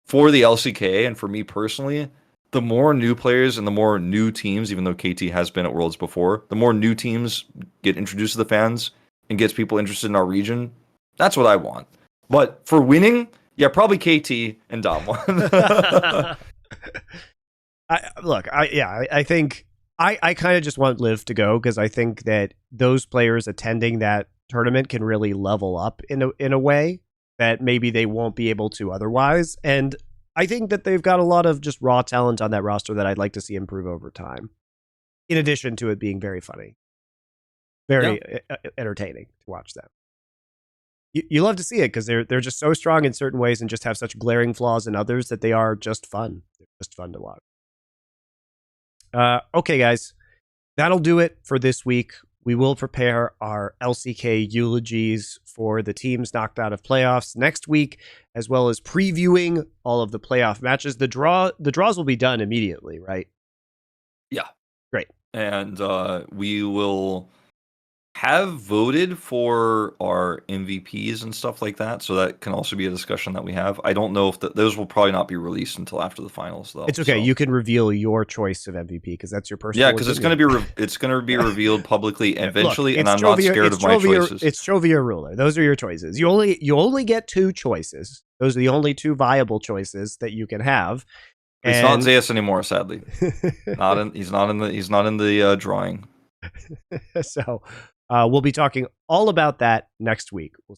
for the LCK and for me personally, the more new players and the more new teams, even though KT has been at Worlds before, the more new teams get introduced to the fans and gets people interested in our region. That's what I want. But for winning, yeah, probably KT and DAMWON. I think I kind of just want Liv to go because I think that those players attending that tournament can really level up in a way that maybe they won't be able to otherwise. And I think that they've got a lot of just raw talent on that roster that I'd like to see improve over time. In addition to it being very funny, very entertaining to watch them. You love to see it because they're just so strong in certain ways and just have such glaring flaws in others that they are just fun. They're just fun to watch. Okay, guys, that'll do it for this week. We will prepare our LCK eulogies for the teams knocked out of playoffs next week, as well as previewing all of the playoff matches. The draws will be done immediately, right? Yeah. Great. And we will have voted for our MVPs and stuff like that, so that can also be a discussion that we have. I don't know if those will probably not be released until after the finals, though. It's okay. So. You can reveal your choice of MVP because that's your personal. Yeah, because it's going to be revealed publicly eventually, and I'm not scared of my choices. It's Trovia Ruler. Those are your choices. You only get two choices. Those are the only two viable choices that you can have. It's not Zeus anymore, sadly. He's not in the drawing. So we'll be talking all about that next week. We'll